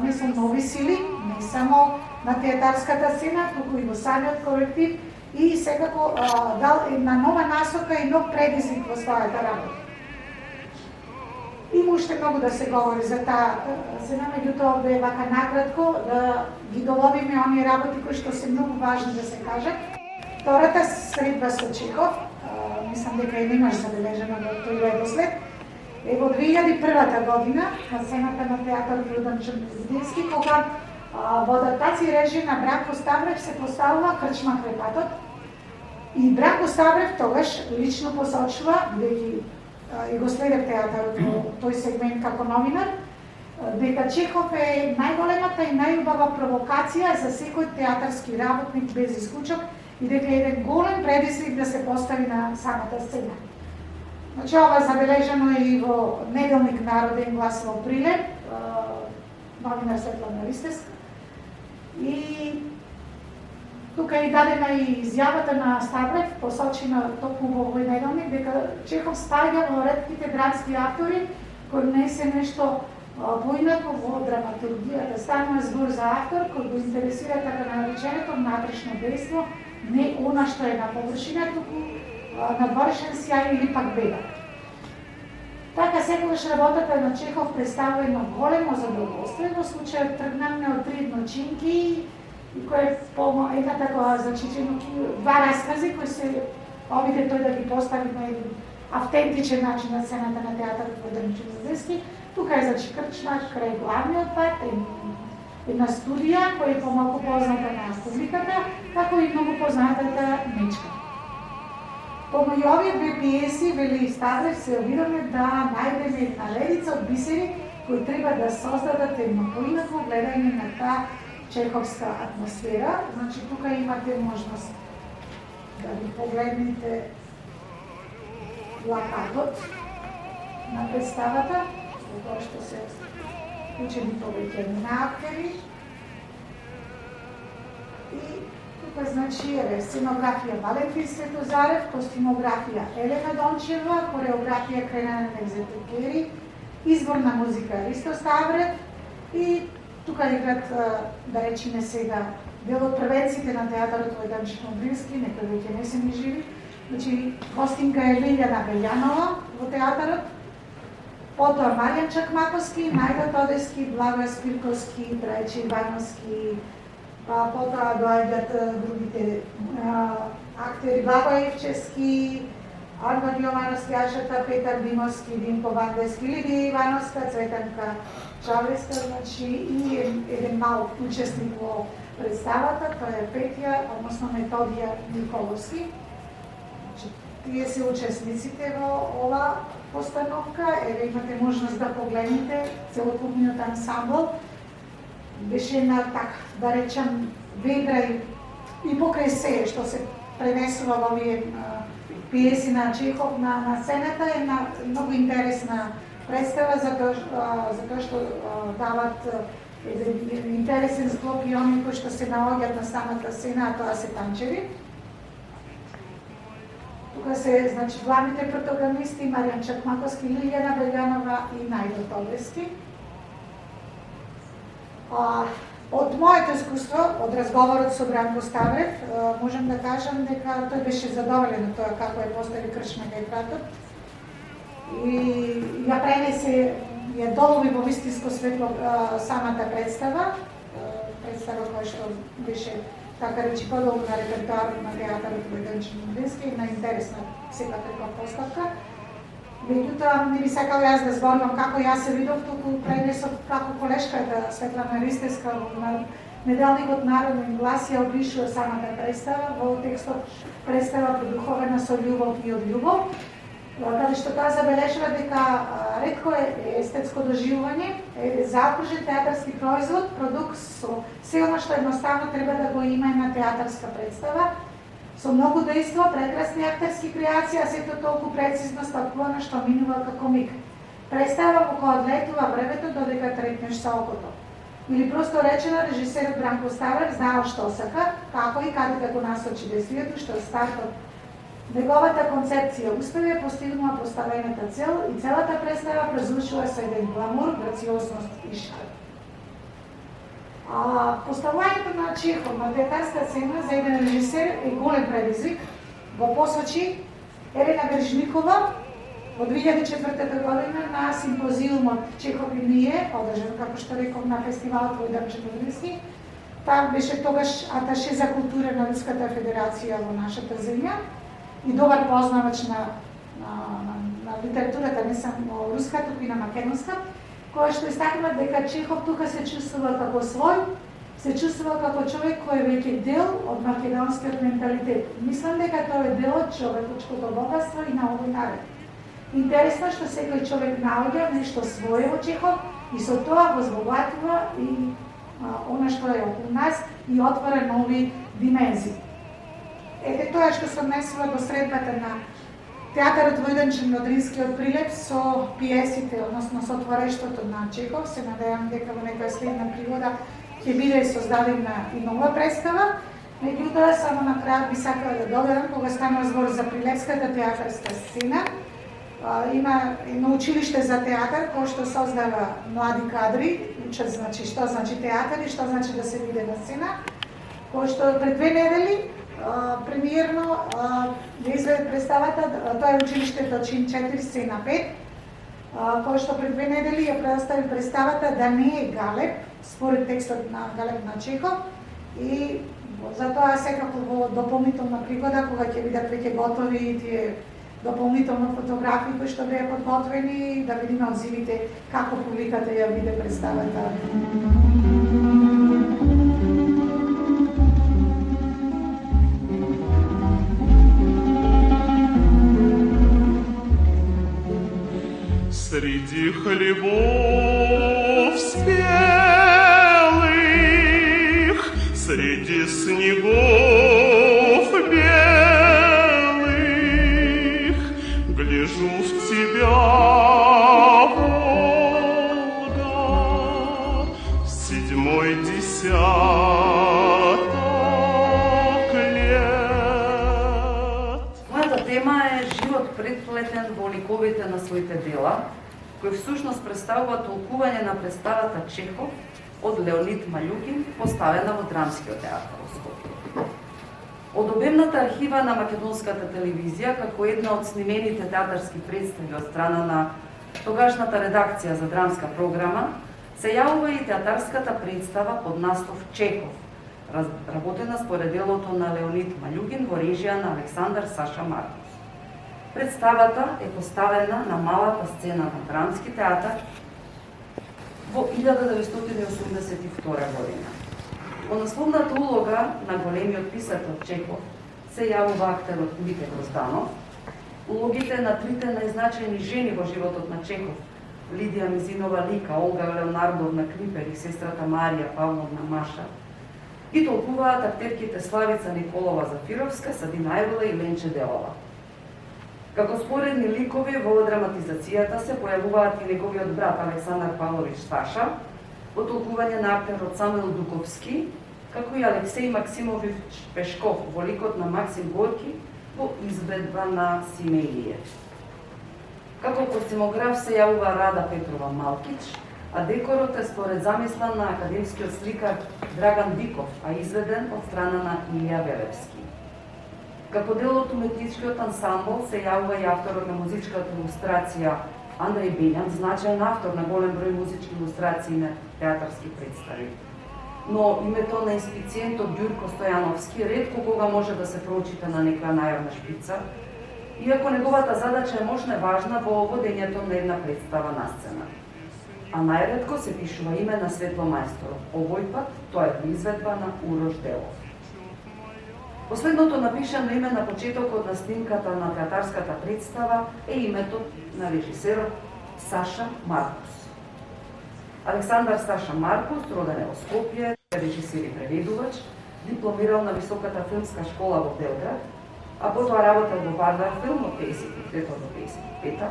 не се нови сили, не само на театарската сцена, туку и во самиот колектив и секако дал една нова насока и нов предизвик во својата работа. Има уште многу да се говори за таа сцена, меѓутоа овде вака накратко да ги доловиме оние работи кои што се многу важни да се кажат. Втората средба со Чехов, мислам дека и немаш забележено во тој редослед, е во 2001 година на сцената на театарот Вујдан Черногорски, кога во адаптација режија на Бранко Ставрев се поставува Крчма Крепатот и Бранко Ставрев тогаш лично посочува, бидејќи и го следев театарот во тој сегмент како новинар, дека Чехов е најголемата и најубава провокација за секој театарски работник без исклучок и дека е еден голем предизвик да се постави на самата сцена. Значи, ова е забележано и во неделник Народен глас во Прилеп, новинар Светлана Ристевска. И тука е дадена и изјавата на Ставрев, посочена токму во овој неделник, дека Чехов спаѓа во ретките драмски автори кои не се нешто поинако во драматургијата. Станува збор за автор кој го интересира така нареченото внатрешно дејство, не она што е на површина, туку надворешен сјај или пак беда. Така секогаш работата на Чехов представува едно големо задоволство. Во случајот тргнаме од 3 едночинки и кој е една такова, значи, два раскази кои се обиде тој да ги постави на еден автентичен начин на сцената на театарот Вујдан Черногорски. Тука е, значи, крчма крај главниот пат, една студија која е помалку позната на публиката, како и многу познатата Мечка. Помеѓу овие 2 пиеси, вели Ставрев, се обидаме да најдеме една редица од бисери кои треба да создадат едно поинако гледање на таа чеховска атмосфера. Значи, тука имате можност да ги погледнете плакатот на представата, во тоа што се учени повеќе на актери. И тука, значи, е сценографија Валентин Светозарев, костимографија Елена Дончева, хореографија Кренана Невзетекери, изборна музика Ристо Ставрев и тука играт, да речеме сега, дел од првенците на театарот Вујдан Черногорски, некои веќе не се ни живи. Значи, гостинка е Лилјана Белјанова во театарот. Потоа Маријан Чакмаковски, Најда Тодески, Благој Спирковски, Трајче Ивановски, потоа доаѓаат другите актери, Благој Евчевски, Арман Јовановски, Ашата, Петар Димовски, Димко Вандески, Лидија Ивановска, Цветанка Чавлеска, значи и еден мал учесник во представата, тоа е Петја, односно Методија Николовски. Значи, тие се учесниците во ова постановка, еве имате можност да погледнете целокупниот ансамбл. Беше на така, да речем, ведра и покрај се што се пренесува во овие пиеси на Чехов на сцената е многу интересна представа затоа што дават еден интересен склоп и оние кои што се наоѓаат на самата сцена, а тоа се танчеви. Тука се, значи, главните протагонисти Маријан Чакмаковски, Лилјана Беганова и Најдо Тодески. Од моето искуство, од разговорот со Бранко Ставрев, можам да кажам дека тој беше задоволен од тоа како е постави кршма кај пратот и ја пренесе, ја долови во вистинско светло самата представа која што беше, така речи, подолго на репертуарот на театарот во Денчен Модински, на интересна секаква поставка. Меѓутоа, не би сакал јас да зборувам како јас се видов, туку пренесов како колешката Светлана Ристевска во неделникот Народен глас ја опишува самата представа, во текстот представа продуховена со љубов и од љубов, каде што таа забележува дека ретко е естетско доживување, е заокружен театарски производ, продукт со се она што едноставно треба да го има една театарска представа, со многу дејство, прекрасни актерски креации, а сето толку прецизно стапувано што минува како миг. Представа во која одлетува времето додека трепнеш со окото. Или просто речено, режисерот Бранко Ставрев знаел што сака, како и каде да го насочи действието, што е стартот. Неговата концепција успева ја постигнува поставената цел и целата представа презвучува со еден гламур, грациозност и шарм. Поставувањето на Чехов на театарска сцена за еден режисер е голем предизвик, го посочи Елена Бержникова во 2004 година на симпозиумот Чехов и ние, одржан, како што реков, на фестивалот во Денчен Модински. Там беше тогаш аташе за култура на Руската федерација во нашата земја и добар познавач на литературата, не само руска, туку и на македонска, која што истакнува дека Чехов тука се чувствува како свој, се чувствува како човек кој е веќе дел од македонскиот менталитет. Мислам дека тоа е дел од човечкото богатство и на овој народ. Интересно што секој човек наоѓа нешто свое во Чехов и со тоа го збогатува и она што е околу нас и отвора нови димензии. Ете тоа што се однесува до средбата на театарот во Денчен Модринскиот прилеп со пиесите, односно со творештвото на Чехов. Се надевам дека во некоја следна пригода ќе биде создадена и нова представа. Меѓутоа, само на крај би сакала да додадам, кога стана збор за прилепската театарска сцена, има едно училиште за театар кој што создава млади кадри, учат значи што значи театар и што значи да се биде на сцена, кој што пред 2 недели премиерно ја изведе представата, тоа е училиштето чин 4 сцена 5, кој што пред 2 недели ја представи представата да не е галеп, според текстот на Галеп на Чехов, и затоа секако во дополнителна пригода, кога ќе бидат веќе готови тие дополнително фотографии кои што беа подготвени, да видиме одзивите како публиката ја виде представата. Среди хлебов спелых, среди снегов белых, гляжу в тебя, Волга, седьмой десяток лет. Мојата тема е живот преплетен во ликовите на своите дела, кој всушност представува толкување на представата Чехов од Леонид Малјукин, поставена во Драмскиот театар во Скопје. Од обемната архива на македонската телевизија, како една од снимените театарски представи од страна на тогашната редакција за драмска програма се јавува и театарската представа под наслов Чехов, работена според делото на Леонид Малјугин во режија на Александар Саша Маркус. Представата е поставена на малата сцена на Драмски театар во 1982 година. Во насловната улога на големиот писател Чехов се јавува актерот Мите Грозданов. Улогите на трите најзначајни жени во животот на Чехов, Лидија Мизинова Лика, Олга Леонардовна Крипер и сестрата Марија Павловна Маша, ги толкуваат актерките Славица Николова Зафировска, Сабина Евела и Ленче Делова. Како споредни ликови во драматизацијата се појавуваат и неговиот брат Александар Павлович Сташа, во толкување на актерот Самуил Дуковски, како и Алексеј Максимович Пешков во ликот на Максим Горки во изведба на Симеилиев. Како костимограф се јавува Рада Петрова Малкич, а декорот е според замисла на академскиот сликар Драган Биков, а изведен од страна на Илија Велевски. Како дел од уметничкиот ансамбл се јавува и авторот на музичката илустрација Андреј Белјан, значаен автор на голем број музички илустрации на театарски представи. Но името на инспициентот Ѓурко Стојановски ретко кога може да се прочита на некоја најавна шпица, иако неговата задача е можна и важна во водењето на една представа на сцена. А најретко се пишува име на Светло Мајсторов. Овој пат тоа е изведба на Урош Делов. Последното напишано име на почетокот на снимката на театарската представа е името на режисерот Саша Маркус. Александар Саша Маркус, роден е во Скопје, режисер и преведувач, дипломирал на Високата филмска школа во Белград, а потоа работел во Вардар филм од 53 до 55.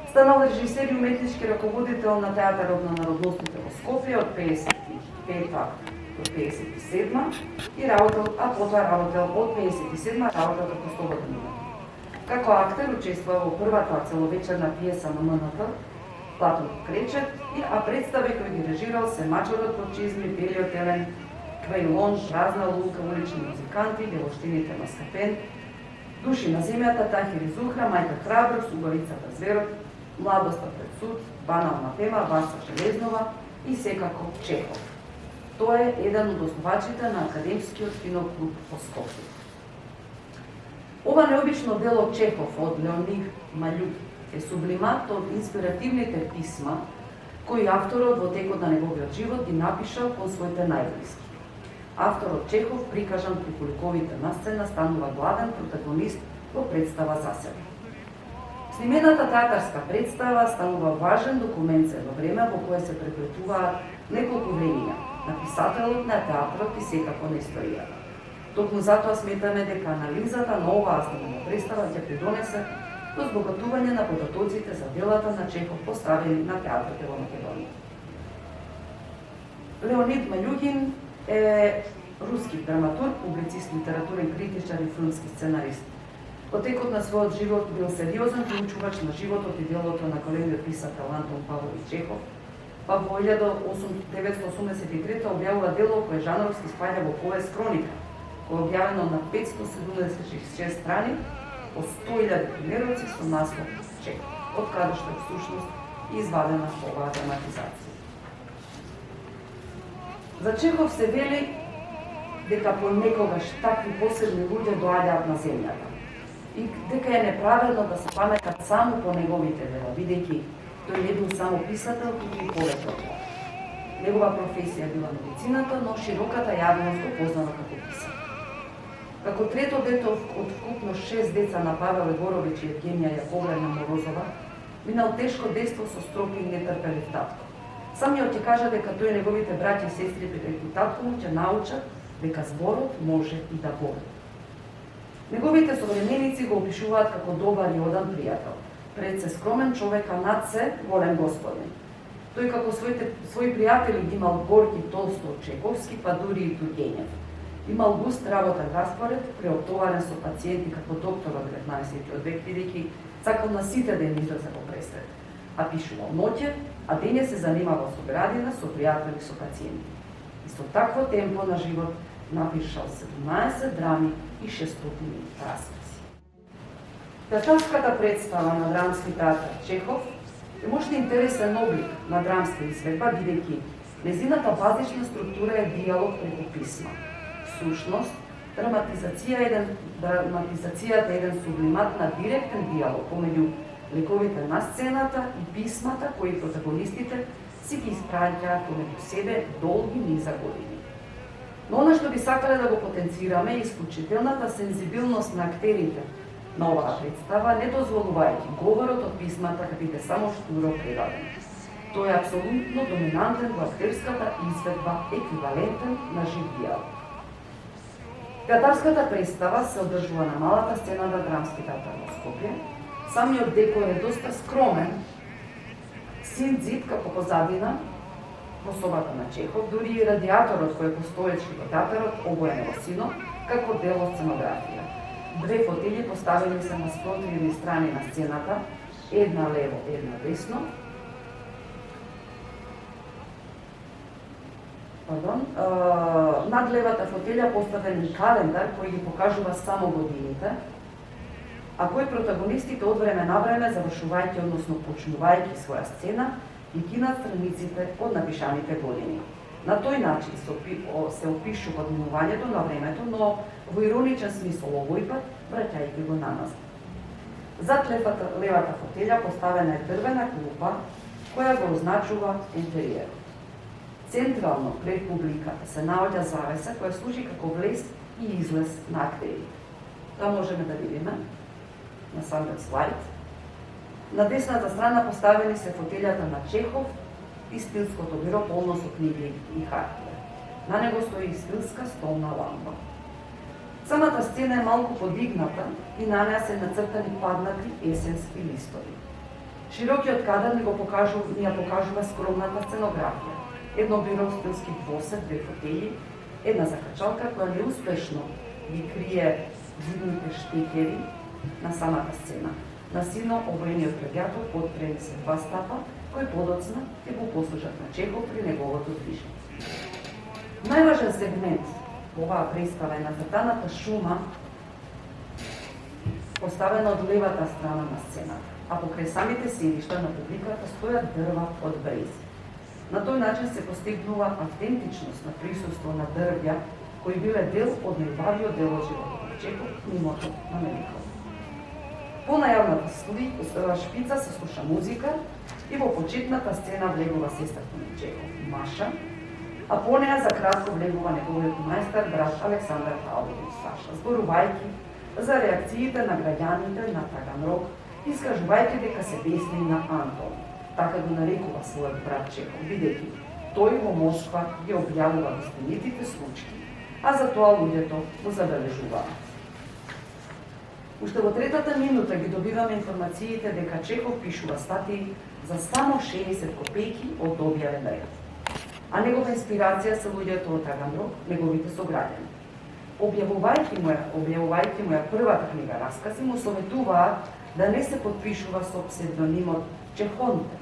Станал режисер и уметнички раководител на Театарот на народностите во Скопје од 55 до 57 и работел, а потоа работел од 57 работел како слободен уметник. Како актер учествува во првата целовечерна пиеса на МНТ Платон Кречет, а представи кои ги режирал се Мачорот во чизми, Белиот Елен, Квејлонж, Разна лука, улични музиканти, Делоштините на Скапен, Души на земјата, Тахири Зухра, Мајка Храброст, Убавицата Зверот, Младоста пред суд, Банална тема, Васа Железнова и секако Чехов. Тоа е еден од основачите на Академскиот киноклуб во Скопје. Ова необично дело Чехов од Леонид Малјугин е сублимат од инспиративните писма кои авторот во текот на неговиот живот ги напишал кон своите најблиски. Авторот Чехов, прикажан преку ликовите на сцена, станува главен протагонист во представа за себе. Снимената театарска представа станува важен документ за едно време во кое се преплетуваат неколку времиња на писателот, на театрот и секако на историјата. Токму затоа сметаме дека анализата на оваа снимена представа ќе придонесе до збогатување на податоците за делата на Чехов поставени на театрите во Македонија. Леонид Малјугин е руски драматург, публицист, литературен критичар и филмски сценарист. Во текот на својот живот бил сериозен проучувач на животот и делото на големиот писател Антон Павлович Чехов, па во 1983 објавува дело кое жанровски спаѓа во повест Хроника, кој е објавено на 576 страни, по 100.000 примероци со наслов Чехов, од каде што е всушност извадена оваа драматизација. За Чехов се вели дека понекогаш такви посебни луѓе доаѓаат на земјата и дека е неправедно да се паметат само по неговите дела, бидејќи тој не бил само писател, туку и повеќе од тоа. Негова професија била медицината, но широката јавност го познава како писател. Како трето дете од вкупно 6 деца на Павел Егоровиќ и Евгенија Јаковлевна Морозова, минал тешко детство со строг и нетрпелив татко. Самиот ќе каже дека тој и неговите браќа и сестри преку татко му ќе научат дека зборот може и да боли. Неговите современици го опишуваат како добар и одан пријател, пред се скромен човек, а над се голем господин. Тој како своји пријатели ги имал Горки, Толстов, Чайковски, па дури и Тургенев. Имал густ работен распоред, преоптоварен со пациенти како доктор од 19 век, бидејќи сакал на сите да им излезе во пресвет, а пишувал ноќе, а дење се занимавал со градина, со пријатели, со пациенти. И со такво темпо на живот напишал 17 драми и 600 расскази. Театарската представа на Драмски театар Чехов Е можда интересен облик на драмска изведба, бидејќи незината базична структура е диалог преку писма. Всушност, драматизацијата е еден сублимат на директен диалог помеѓу ликовите на сцената и писмата кои протагонистите си ги испраќаат помеѓу себе долги низа години. Но она што би сакале да го потенцираме е исклучителната сензибилност на актерите на оваа представа, не дозволувајќи говорот од писмата да биде само штуро предаден. Тој е апсолутно доминантен во актерската изведба, еквивалентен на жив диалог. Театарската представа се одржува на малата сцена на Драмски театар во Скопје. Самиот декор е доста скромен, син зид како позадина во собата на Чехов, дури и радиаторот кој постоечки во театарот обоен во сино, како дел од сценографија. Две фотели поставени се на спротивни страни на сцената, една лево, една десно. Над левата фотелја поставен и календар кој ги покажува само годините, а кој протагонистите од време на време, завршувајќи, односно почнувајќи своја сцена, и кинат страниците од напишаните години. На тој начин се опишува одминувањето на времето, но во ироничен смисол овој пат, враќајќи го наназад. Зад левата фотелја поставена е дрвена клупа, која го означува интериерот. Централно пред публиката се наоѓа завеса која служи како влез и излез на актерите. Тоа можеме да видиме на самиот слайд. На десната страна поставени се фотелјата на Чехов и стилското биро полно со книги и хартија. На него стои стилска столна лампа. Самата сцена е малку подигната и на неа се нацртани паднати есенски листови. Широкиот кадар ни ја покажува скромната сценографија. Едно биро стилски двосет, две фотели, една закачалка која неуспешно ги крие зидните штекери на самата сцена. На сино обоениот радиатор подпрени се два стапа, кои подоцна ќе го послужат на Чехов при неговото движење. Најважен сегмент во оваа представа е нацртаната шума, поставена од левата страна на сцената, а покрај самите седишта на публиката стојат дрва од брези. На тој начин се постигнува автентичност на присуство на дрвја, кои биле дел од најбавиот дел од животот на Чехов, нимото на Меликов. По најавната шпица се слуша музика и во почетната сцена влегува сестрата на Чехов, Маша, а по неа за кратко влегува неговиот мајстар брат Александар Павлович Саша, зборувајќи за реакциите на граѓаните на Таганрог, искажувајќи дека се бесни на Антон. Така го нарекува својот брат Чехов, бидејќи тој во Москва ги објавува вистинитите случаи, а за тоа луѓето го забележуваат. Уште во третата минута ги добиваме информациите дека Чехов пишува статии за само 60 копејки од објавен ред. А негова инспирација се луѓето од Таганрог, неговите сограѓани. Објавувајќи му ја првата книга раскази, му советуваат да не се подпишува со псевдонимот Чехонте.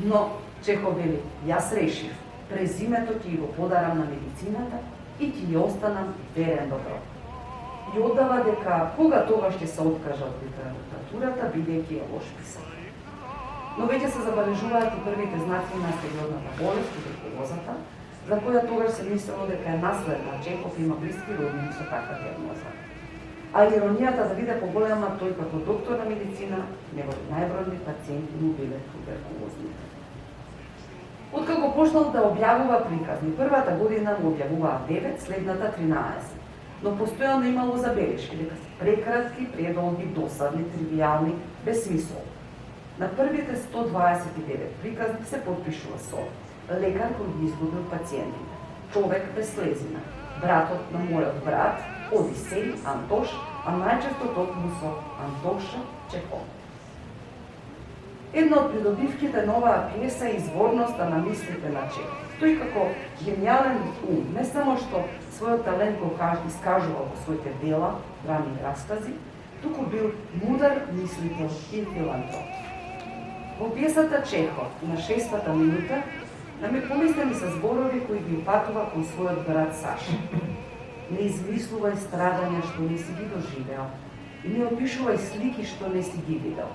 Но Чехов вели: јас решив, презимето ќе го подарам на медицината и ќе ја останам верен до гроб. И оддава дека кога тогаш ќе се откажа од литературата, бидејќи е лош писател. Но веќе се забележуваат и првите знаки на сериозната болест, туберкулозата, за која тогаш се мислело дека е наследна. Чехов има блиски роднини со таква диагноза. А иронијата да биде поголема, тој како доктор на медицина, негови најбројни пациенти му биле туберкулозните. Откако почнал да објавува приказни, првата година му објавуваа 9, следната 13. Но постојано имало забелешки дека се прекратки, предолги, досадни, тривијални, без смисол. На првите 129 приказни се подпишува со лекар кој ги изгубил пациентите, човек без слезина, братот на мојот брат, Одисеј, Антош, а најчесто токму со Антоша Чехов. Една од придобивките на оваа пиеса е изворноста на мислите на Чехов. Тој како гениален ум, не само што својот талент го искажувал во своите дела, драми и раскази, туку бил мудар мислител и филантроп. Во пиесата Чехов, на 6-та минута, нами помислени се зборови кои ги упатува кон својот брат Саша. Не измислувај страдања што не си ги доживеал и не опишувај слики што не си ги видел.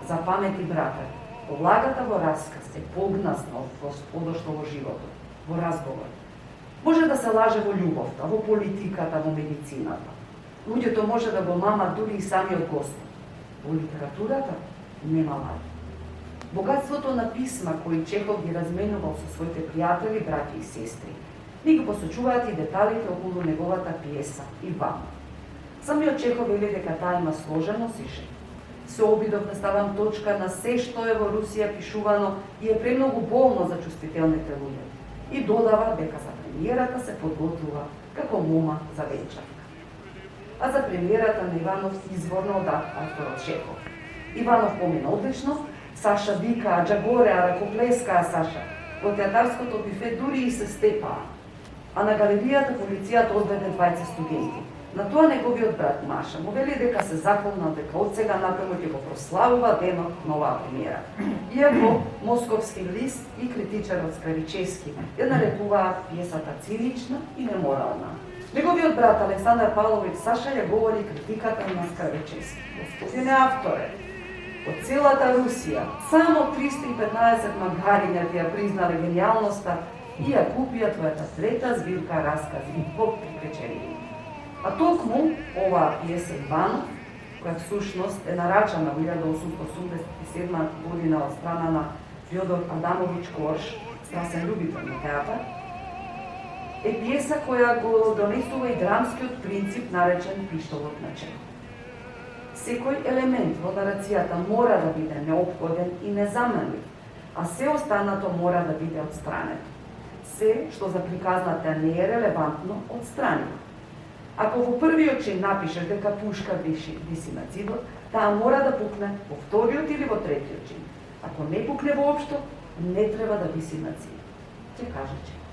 За памети, брате, влагата во расказ е погнасна од што во животот, во разговор. Може да се лаже во љубовта, во политиката, во медицината. Луѓето може да го мамат дури и самиот Господ. Во литературата нема лај. Богатството на писма кои Чехов ги разменувал со своите пријатели, браќи и сестри, ни го посочуваат и деталите околу неговата пиеса Иван. Самиот Чехов вели дека таа има сложено сише. Се обидов да ставам точка на се што е во Русија пишувано и е премногу болно за чувствителните луѓе. И додава дека за премиерата се подготвува како мома за вечерка. А за премиерата на Иванов изворно од авторот Чехов. Иванов помина одлично, Саша вика, джагоре, ракоплеска, Саша. Во театарското бифе дури и се степаа. А на галеријата полицијата одведе 20 студенти. На тоа неговиот брат Маша му вели дека се заколнал дека од сега напрему ќе го прославува денот на оваа премиера. Иако Московски лист и критичарот Скравичевски ја нарекуваат пиесата цинична и неморална. Неговиот брат Александар Павлович Саша ја говори критиката на Скравичевски. Господине авторе, од целата Русија, само 315 магариња ти ја признале гениалноста и ја купија твојата трета збирка раскази по приключенија. А токму оваа пиеса Иванов, која всушност е нарачана во 1887 година од страна на Фјодор Адамович Корш, страсен љубител на театар, е пиеса која го донесува и драмскиот принцип наречен пиштолот на Чехов. Секој елемент во нарацијата мора да биде неопходен и незаменлив, а се останато мора да биде отстранено. Се што за приказната не е релевантно, отстранено. Ако во првиот чин напишеш дека пушка виси на цидот, таа мора да пукне во вториот или во третиот чин. Ако не пукне воопшто, не треба да виси на цидот. Ќе каже Чехов.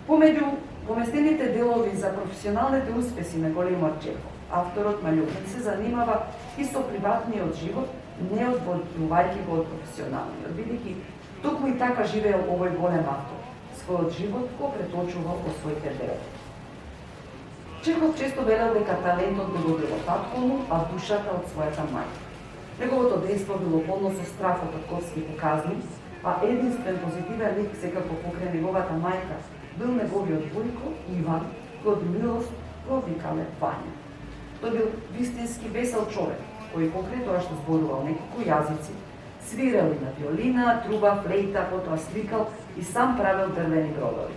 Помеѓу поместените делови за професионалните успеси на големот Чехов, авторот Малјукин се занимава и со приватниот живот, не одвојувајќи го од професионалниот, бидејќи токму и така живеел овој голем автор. Својот живот го преточувал во своите делови. Чехов често велел дека талентот го бил од татко му, а душата од својата мајка. Неговото дејство било полно со страф од татковските казни, а единствен позитивен лик секако покрај неговата мајка бил неговиот војко Иван, кој од милост го викале Вања. Тој бил вистински весел човек, кој покрај тоа што зборувал неколку јазици, свирел и на виолина, труба, флейта, потоа сликал и сам правел дрвени гробови.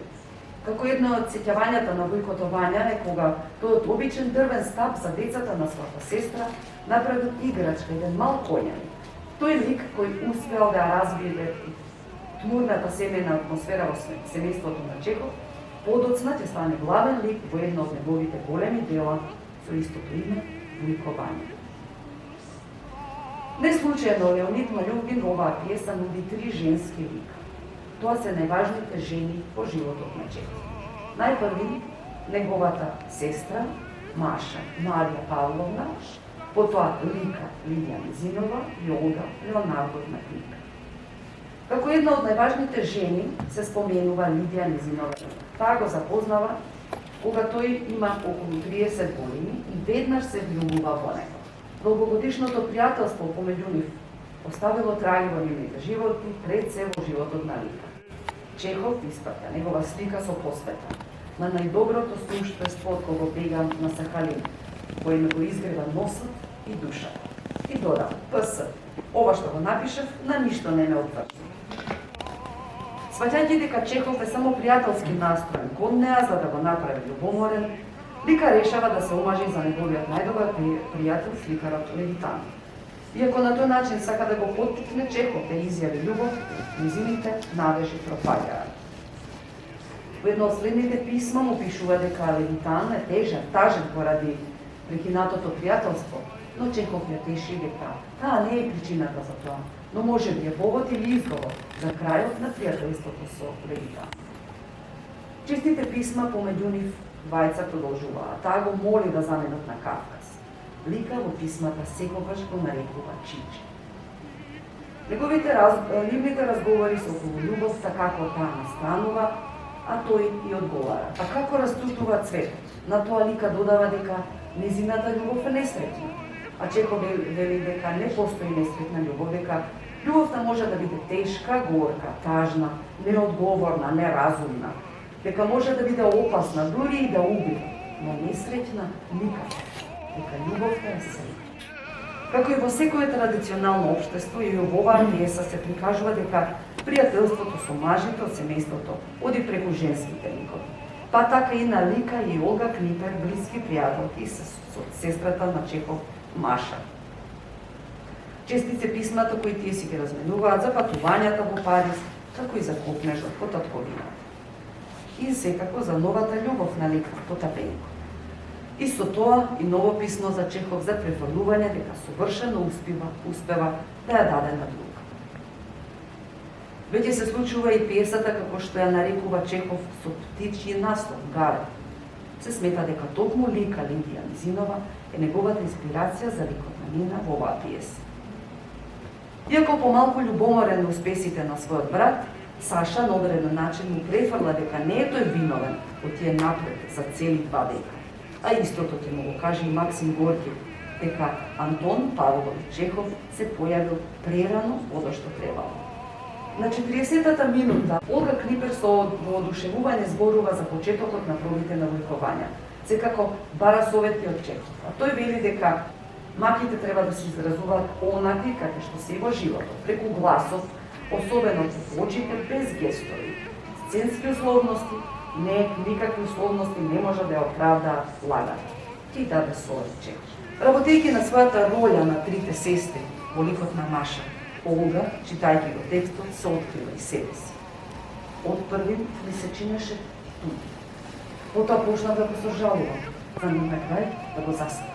Како едно од сеќавањата на војкото Вања е кога тој од обичен дрвен стап за децата на својата сестра направил играчка, еден мал коњаник. Тој лик кој успеал да развие тмурната семејна атмосфера во семејството на Чехов, подоцна ќе стане главен лик во едно од неговите големи дела со истото име Војко Вања. Не случајно Леонид Малјукин во оваа пиеса нуди 3 женски лика. Тоа се најважните жени по животот на Чехов. Најпрви, неговата сестра, Маша Марија Павловна, потоа лика Лидија Мизинова и Олга Леонардовна Кника. Како една од најважните жени се споменува Лидија Мизинова. Таа го запознава кога тој има околу 30 години и веднаш се влюбува во него. Долгогодишното пријателство помеѓу нив оставило траги во нивните животи, пред се во животот на Лика. Чехов испраќа негова слика со посвета на најдоброто суштество од кого бега на Сахалин, кој ме го изгрева носот и душата. И додам, ПС, ова што го напишев, на ништо не ме отврзува. Сваќајќи дека Чехов е само пријателски настроен кон неа за да го направи љубоморен, Лика решава да се омажи за неговиот најдобар пријател сликарот Левитан. Иако на тој начин сака да го поттикне Чехов да изјави љубов, низините надежи пропаѓаат. Во едно од следните писма му пишува дека Левитан е тажен поради прекинатото пријателство, но Чехов ја теши дека таа не е причината за тоа, но може би е повод или изговор за крајот на пријателството со Левитан. Честите писма помеѓу нив двајца продолжуваат. Таа го моли да заменат на Кавказ. Лика во писмата секогаш го нарекува Чичи. Неговите ливните разговори со околу љубовта, како таа настранува, а тој и одговара. А како растутува цветот? На тоа Лика додава дека незината љубов е несреќна, А Чехов вели дека не постои несретна љубов, дека љубовта може да биде тешка, горка, тажна, неодговорна, неразумна, дека може да биде опасна, дури и да убива, но несреќна никако, дека љубовта е среќна. Како и во секое традиционално општество, и во оваа пиеса се прикажува дека пријателството со мажите од семејството оди преку женските ликови. Па така и на лика и Олга Книпер, блиски пријателки со сестрата на Чехов Маша. Чести се писмата кои тие си ги разменуваат за патувањата во Париз, како и за копнежот по татковината. И секако за новата љубов на лика Потапенко. И со тоа и ново писмо за Чехов за префрлување дека совршено успева да ја даде на друг. Веќе се случува и пиесата како што ја нарекува Чехов со птичји наслов Галев. Се смета дека токму лика Лидија Мизинова е неговата инспирација за ликот на Нина во оваа пиеса. Иако помалку љубоморен на успесите на својот брат, Саша на одреден начин му префрла дека не е тој виновен од тие напред за цели 2 века. А истото ќе му го каже и Максим Горки, дека Антон Павлович Чехов се појавил прерано одошто требало. На 40-та минута Олга Книпер со воодушевување зборува за почетокот на пробите на војкување. Секако бара совети од Чехов, а тој вели дека маките треба да се изразуваат онакви како што се во животот, преку гласов, особено во очите, без гестови. Сценски условности, никакви условности не може да ја оправдаат лагата. Ти даде совет Чехов. Работејќи на својата роља на трите сестри во ликот на Маша, Олга, читајќи го текстот, се открива и себе си. Од први ми се чинеше туди. Потоа почна да го сожалува, за на крај да го засипа.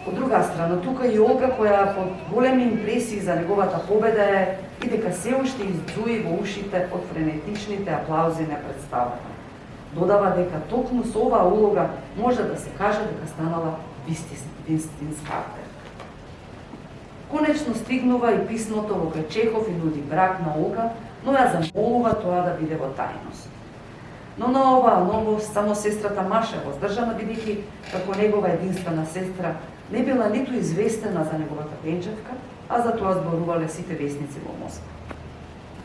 Од друга страна, тука и Олга, која под големи импресии за неговата победа е и дека се уште издзуи во ушите од френетичните аплаузи на представата. Додава дека токму со оваа улога може да се каже дека станала вистинскарка. Конечно стигнува и писмото во кој Чехов и нуди брак на Олга, но ја замолува тоа да биде во тајност. Но на оваа новост само сестрата Маша, воздржана бидејќи како негова единствена сестра, не била ниту известена за неговата пенчевка, а за тоа зборувале сите вестници во Москва.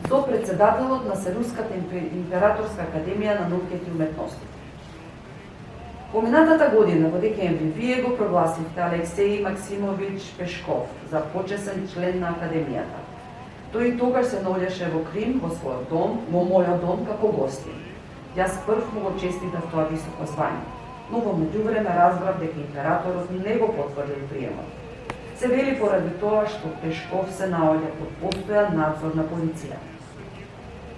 До председателот на Серуската императорска академија на науките и уметностите. Поминатата година, во декември, вие го прогласивте Алексеј Максимович Пешков за почесен член на академијата. Тој и тогаш се наоѓаше во Крим, во својот дом, во мојот дом, како гостин. Јас прв му го честитав тоа високо звање, но во меѓувреме разбрав дека императорот не го потврдил приемот. Се вели поради тоа што Пешков се наоѓа под постојан надзор на полиција.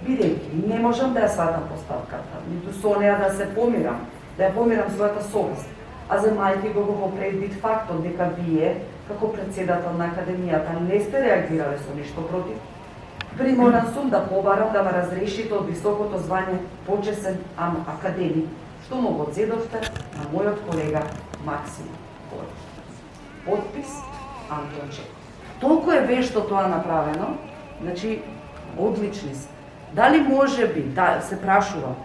Бидејќи не можам да ја сватам поставката, ниту со неа да се помирам, да ја помирам својата совест, а земајќи го во предвид фактот дека вие, како председател на академијата, не сте реагирале со ништо против, приморан сум да побарам да ме разрешите од високото звање почесен академик, што му го одзедовте на мојот колега Максим Горки. Подпис Антон Чехов. Толку е вешто тоа направено, значи одлични се. Дали може би, да се прашува,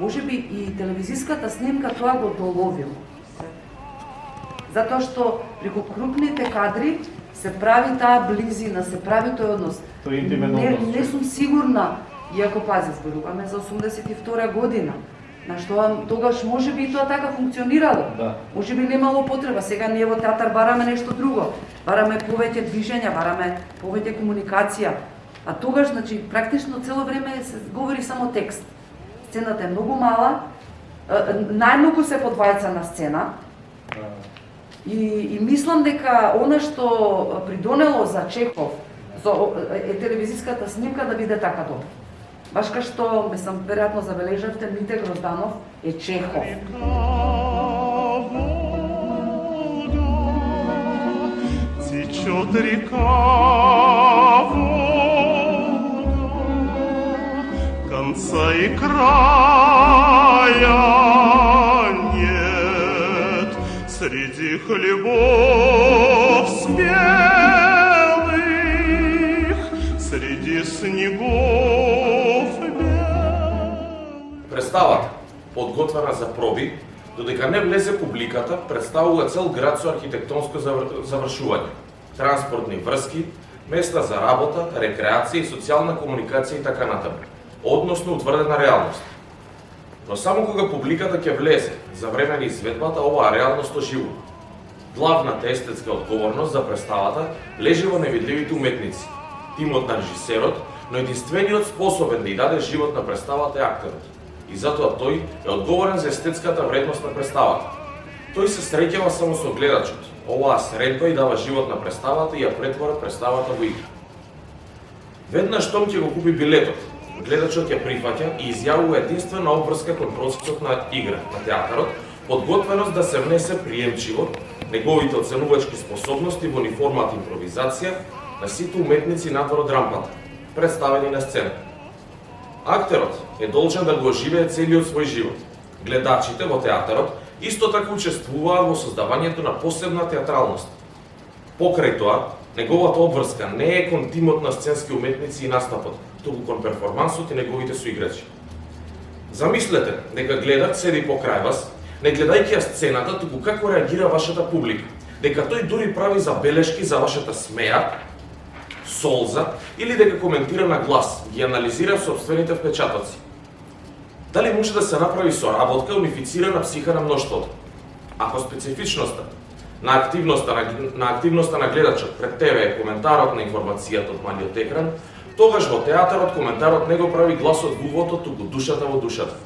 може би и телевизиската снимка тоа го доловила. Затоа што преку крупните кадри се прави таа близина, се прави тој однос. Тој интимен однос. Не сум сигурна, иако пази, зборуваме за 82 година, на што тогаш може би и тоа така функционирало. Да. Може би немало потреба, сега ние во театар бараме нешто друго. Бараме повеќе движења, бараме повеќе комуникација. А тогаш, значи, практично цело време се говори само текст. Сцената е многу мала, најмногу се по двајца на сцена. И мислам дека она што придонело за Чехов, е телевизиската снимка да биде така добра. Баш ка што, мислам, веројатно забележавте, Мите Грозданов е Чехов. Течет река вода, конца и края нет среди хлебов смелых, среди снегов белых. Представата, подготвена за проби, Додека не влезе публиката, представува цел град со архитектонско завршување, транспортни врски, места за работа, рекреација и социјална комуникација и така натаму, односно утврдена реалност. Но само кога публиката ќе влезе за време на изведбата, оваа реалност оживува. Главната естетска одговорност за представата лежи во невидливите уметници, тимот на режисерот, но единствениот способен да ја даде живот на представата е актерот. И затоа тој е одговорен за естетската вредност на представата. Тој се среќава само со гледачот. Оваа средба и дава живот на представата и ја претвора представата во игра. Веднаш штом ќе го купи билетот, гледачот ја прифаќа и изјавува единствена обврска кон процесот на игра на театарот, подготвеност да се внесе приемчиво неговите оценувачки способности во формат импровизација на сите уметници надвор од рампата, представени на сцена. Актерот е должен да го оживее целиот свој живот. Гледачите во театарот исто така учествуваат во создавањето на посебна театралност. Покрај тоа, неговата обврска не е кон тимот на сценски уметници и настапот, туку кон перформансот и неговите соиграчи. Замислете дека гледач седи покрај вас, не гледајќи ја сцената, туку како реагира вашата публика, дека тој дури прави забелешки за вашата смеја, солза или дека коментира на глас, ги анализира собствените впечатоци. Дали може да се направи соработка унифицирана психа на мноштвото? Ако специфичноста на активноста на гледачот пред ТВ е коментарот на информацијата од малиот екран, тогаш во театарот коментарот не го прави гласот во увото, туку душата во душата.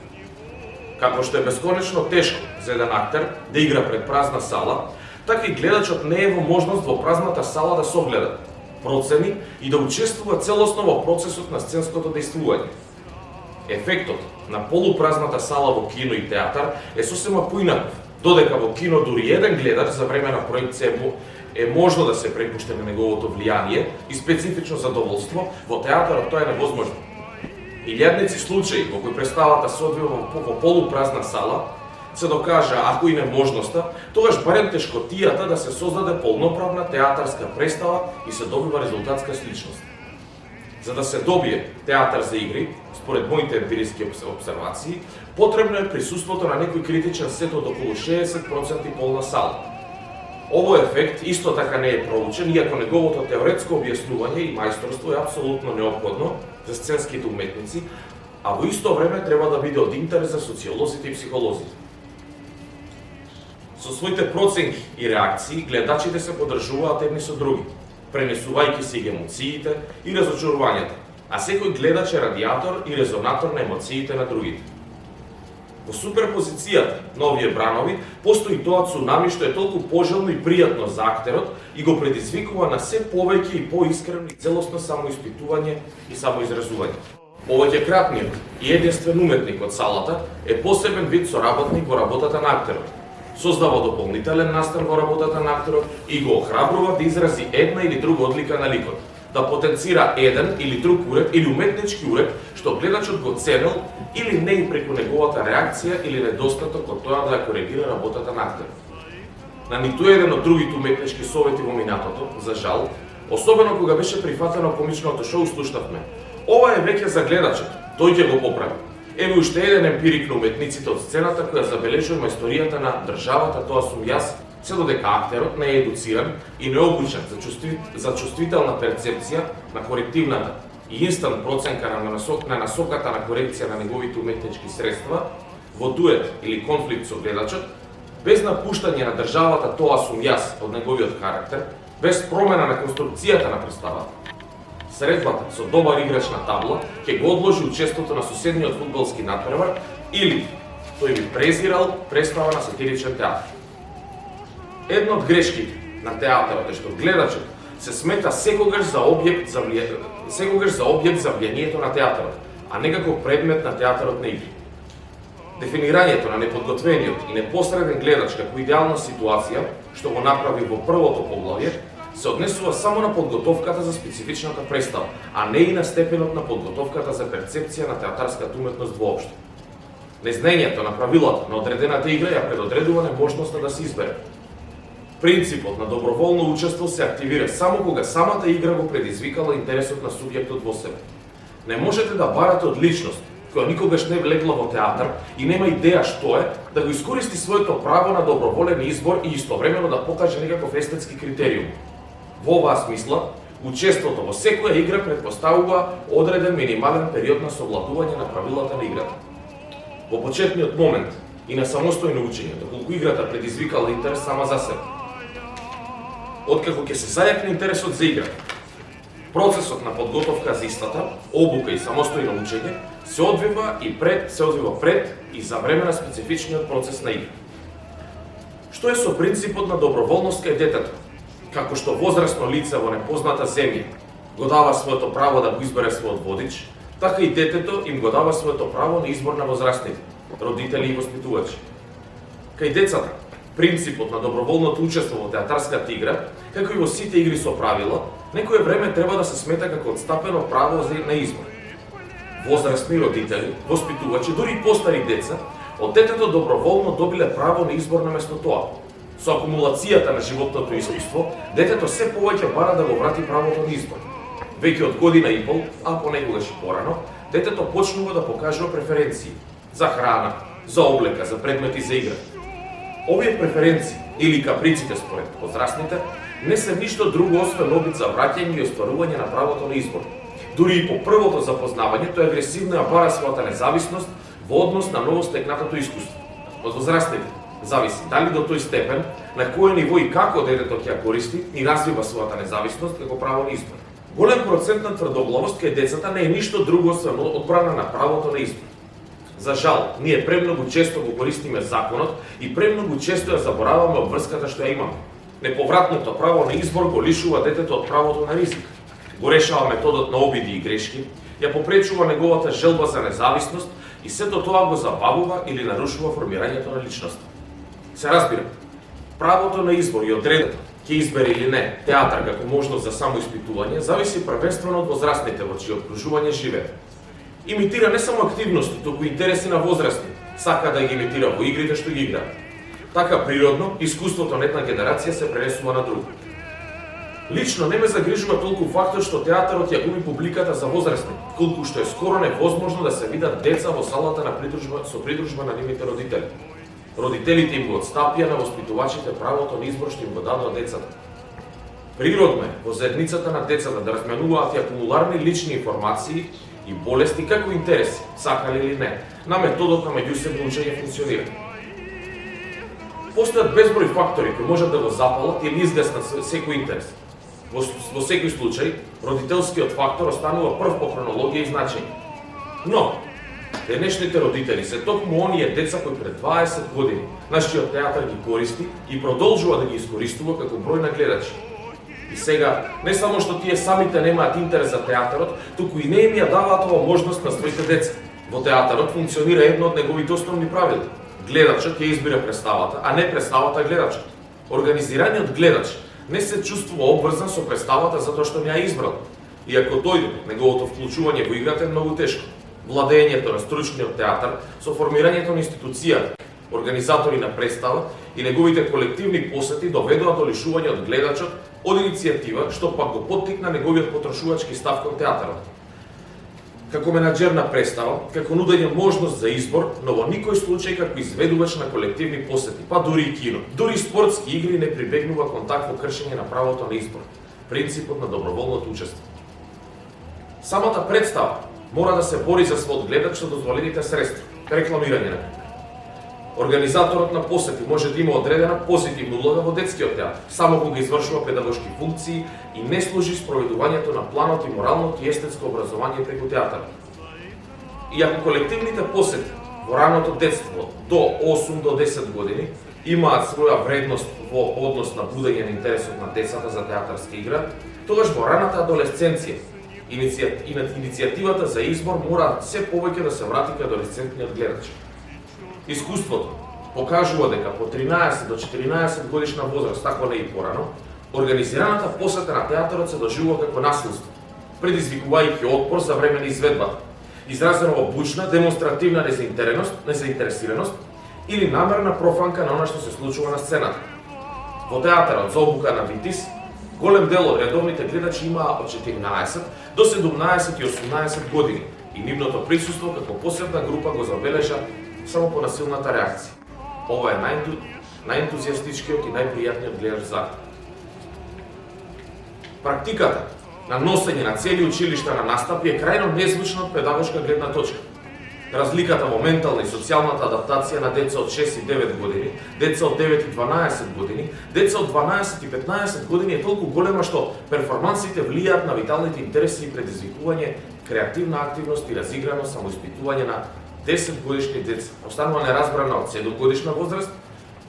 Како што е бесконечно тешко за еден актер да игра пред празна сала, така и гледачот не е во можност во празната сала да согледа, процени и да учествува целосно во процесот на сценското дејствување. Ефектот на полупразната сала во кино и театар е сосема поинаков, додека во кино дури еден гледач за време на проекција е можно да се препушти на неговото влијание и специфично задоволство, во театарот тоа е невозможно. Илјадници случаи во кои представата се одвива во полупразна сала се докажа, ако и неможноста, тогаш барем тешкотијата да се создаде полноправна театарска представа и се добива резултатска сличност. За да се добие театар за игри, според моите емпириски обсервации, потребно е присуството на некој критичен сет од околу 60% полна сала. Овој ефект исто така не е проучен, иако неговото теоретско објаснување и мајсторство е апсолутно неопходно за сценските уметници, а во исто време треба да биде од интерес за социолозите и психолозите. Со своите проценки и реакции, гледачите се подржуваат едни со други, пренесувајќи се и емоциите и разочарувањата, а секој гледач е радиатор и резонатор на емоциите на другите. Во суперпозицијата на овие бранови постои тоа цунами што е толку пожелно и пријатно за актерот и го предизвикува на се повеќе и поискрено и целосно самоиспитување и самоизразување. Повеќекратниот и единствен уметник од салата е посебен вид соработник во работата на актерот. Создава дополнителен настан во работата на актерот и го охрабрува да изрази една или друга одлика на ликот, да потенцира еден или друг уред или уметнички уред што гледачот го ценел или не и преку неговата реакција или недостаток од тоа да ја коригира работата на актерот. На ниту еден од другите уметнички совети во минатото, за жал, особено кога беше прифатено комичното шоу, слушнавме: ова е веќе за гледачот, тој ќе го поправи. Еве уште еден емпирик на уметниците од сцената која забележува историјата на државата, тоа сум јас, се додека актерот не е едуциран и не обучен за чувствителна перцепција на корективната и инстант проценка на насоката на корекција на неговите уметнички средства, во дует или конфликт со гледачот, без напуштање на државата, тоа сум јас, од неговиот карактер, без промена на конструкцијата на представата. Средбата со добар играч на табла ќе го одложи учеството на соседниот фудбалски надпревар или тој би презирал представа на сатиричен театар. Една од грешките на театарот е што гледачот се смета секогаш за објект за влијанието на театарот, а не како предмет на театарот на игри. Дефинирањето на неподготвениот и непосреден гледач како идеална ситуација, што го направи во првото поглавје, се однесува само на подготовката за специфичната представа, а не и на степенот на подготовката за перцепција на театарската уметност воопшто. Незнаењето на правилата на одредената игра ја предодредува неможноста да се избере. Принципот на доброволно учество се активира само кога самата игра го предизвикала интересот на субјектот во себе. Не можете да барате од личност која никогаш не влегла во театар и нема идеја што е, да го искористи своето право на доброволен избор и истовремено да покаже некаков естетски критериум. Во оваа смисла, учеството во секоја игра претпоставува одреден минимален период на совладување на правилата на играта. Во почетниот момент и на самостојно учење, доколку играта предизвикала интерес сама за себе. Откако ќе се зајакне интересот за игра, процесот на подготовка за истата, обука и самостојно учење се одвива пред и за време на специфичниот процес на игра. Што е со принципот на доброволност кај детето? Како што возрасно лице во непозната земја го дава своето право да го избере својот водич, така и детето им го дава своето право на избор на возрастните, родители и воспитувачи. Кај децата, принципот на доброволното учество во театарската игра, како и во сите игри со правила, некое време треба да се смета како отстапено право на избор. Возрастни родители, воспитувачи, дури и постари деца, од детето доброволно добиле право на избор наместо тоа. Со акумулацијата на животното искуство, детето се повеќе бара да го врати правото на избор. Веќе од година и пол, а понекогаш и порано, детето почнува да покажува преференции за храна, за облека, за предмети за игра. Овие преференции или каприците според возрастните не се ништо друго освен обид за враќање и остварување на правото на избор. Дури и по првото запознавање, тој агресивно ја бара својата независност во однос на новостекнатото искуство. Од возрастните зависи дали до тој степен, на кој ниво и како детето ќе ја користи и развива својата независност како право на избор. Голем процент на тврдоглавост кај децата не е ништо друго освен одбрана на правото на избор. За жал, ние премногу често го користиме законот и премногу често ја забораваме обврската што ја имаме. Неповратното право на избор го лишува детето од правото на ризик. Го решава методот на обиди и грешки, ја попречува неговата желба за независност и сето тоа го забавува или нарушува формирањето на личноста. Се разбира, правото на избор и одредето ќе избере или не театар како можност за самоиспитување зависи првенствено од возрастните во чие окружување живее. Имитира не само активности, туку интереси на возрастни, сака да ги имитира во игрите што ги игра. Така природно, искуството на една генерација се пренесува на друга. Лично не ме загрижува толку фактот што театарот ја губи публиката за возрастни, колку што е скоро невозможно да се видат деца во салата на придружба на нивните родители. Родителите им го отстапија на воспитувачите правото на избор што им го дадоа децата. Природно е во заедницата на децата да разменуваат и акумуларни лични информации и болести како интереси, сакали или не, на методот на меѓусебно учење функционира. Постојат безброј фактори кои можат да го запалат или изгаснат секој интерес. Во секој случај, родителскиот фактор останува прв по хронологија и значење. Но, денешните родители се токму оние деца кои пред 20 години нашиот театар ги користи и продолжува да ги искористува како број на гледачи. И сега, не само што тие самите немаат интерес за театарот, туку и не им ја даваат ова можност на своите деца. Во театарот функционира едно од неговите основни правила. Гледачот ќе избира представата, а не представата гледачот. Организираниот гледач не се чувствува обврзан со представата затоа што не ја избрал. И ако дојде, неговото вклучување во играта е многу тешко. Владењето на стручниот театар со формирањето на институцијата, организатори на представа и неговите колективни посети доведоа до лишување од гледачот од иницијатива што пак го поттикна неговиот потрошувачки став кон театарот. Како менаџер на представа, како нудење можност за избор, но во никој случај како изведувач на колективни посети, па дури и кино, дури спортски игри не прибегнува кон такво кршење на правото на избор, принципот на доброволното учество. Самата представа мора да се бори за својот гледач со дозволените средства, рекламирање на пример. Организаторот на посети може да има одредена позитивна улога во детскиот театар, само кога извршува педагошки функции и не служи спроведувањето на планот и моралното и естетско образование преку театарот. И ако колективните посети во раното детство до 8 до 10 години имаат своја вредност во однос на будење на интересот на децата за театарска игра, тогаш во раната адолесценција иницијативата за избор мора се повеќе да се врати кај адолесцентниот гледач. Искуството покажува дека по 13 до 14 годишна возраст, ако не и порано, организираната посета на театарот се доживува како насилство, предизвикувајќи отпор за време на изведбата, изразено во бучна, демонстративна незаинтересираност или намерна профанка на она што се случува на сцената. Во театарот за обука на Витис, голем дел од редовните гледачи имаа од 14 до 17 и 18 години и нивното присуство како посебна група го забележа само по насилната реакција. Ова е најентузијастичкиот и најпријатниот гледач захват. Практиката на носење на цели училишта на настапи е крајно незвична од педагошка гледна точка. Разликата во ментална и социјалната адаптација на деца од 6 и 9 години, деца од 9 и 12 години, деца од 12 и 15 години е толку голема што перформансите влијаат на виталните интереси и предизвикување креативна активност и разиграно самоиспитување на 10 годишни деца, останува неразбрана од 7 годишна возраст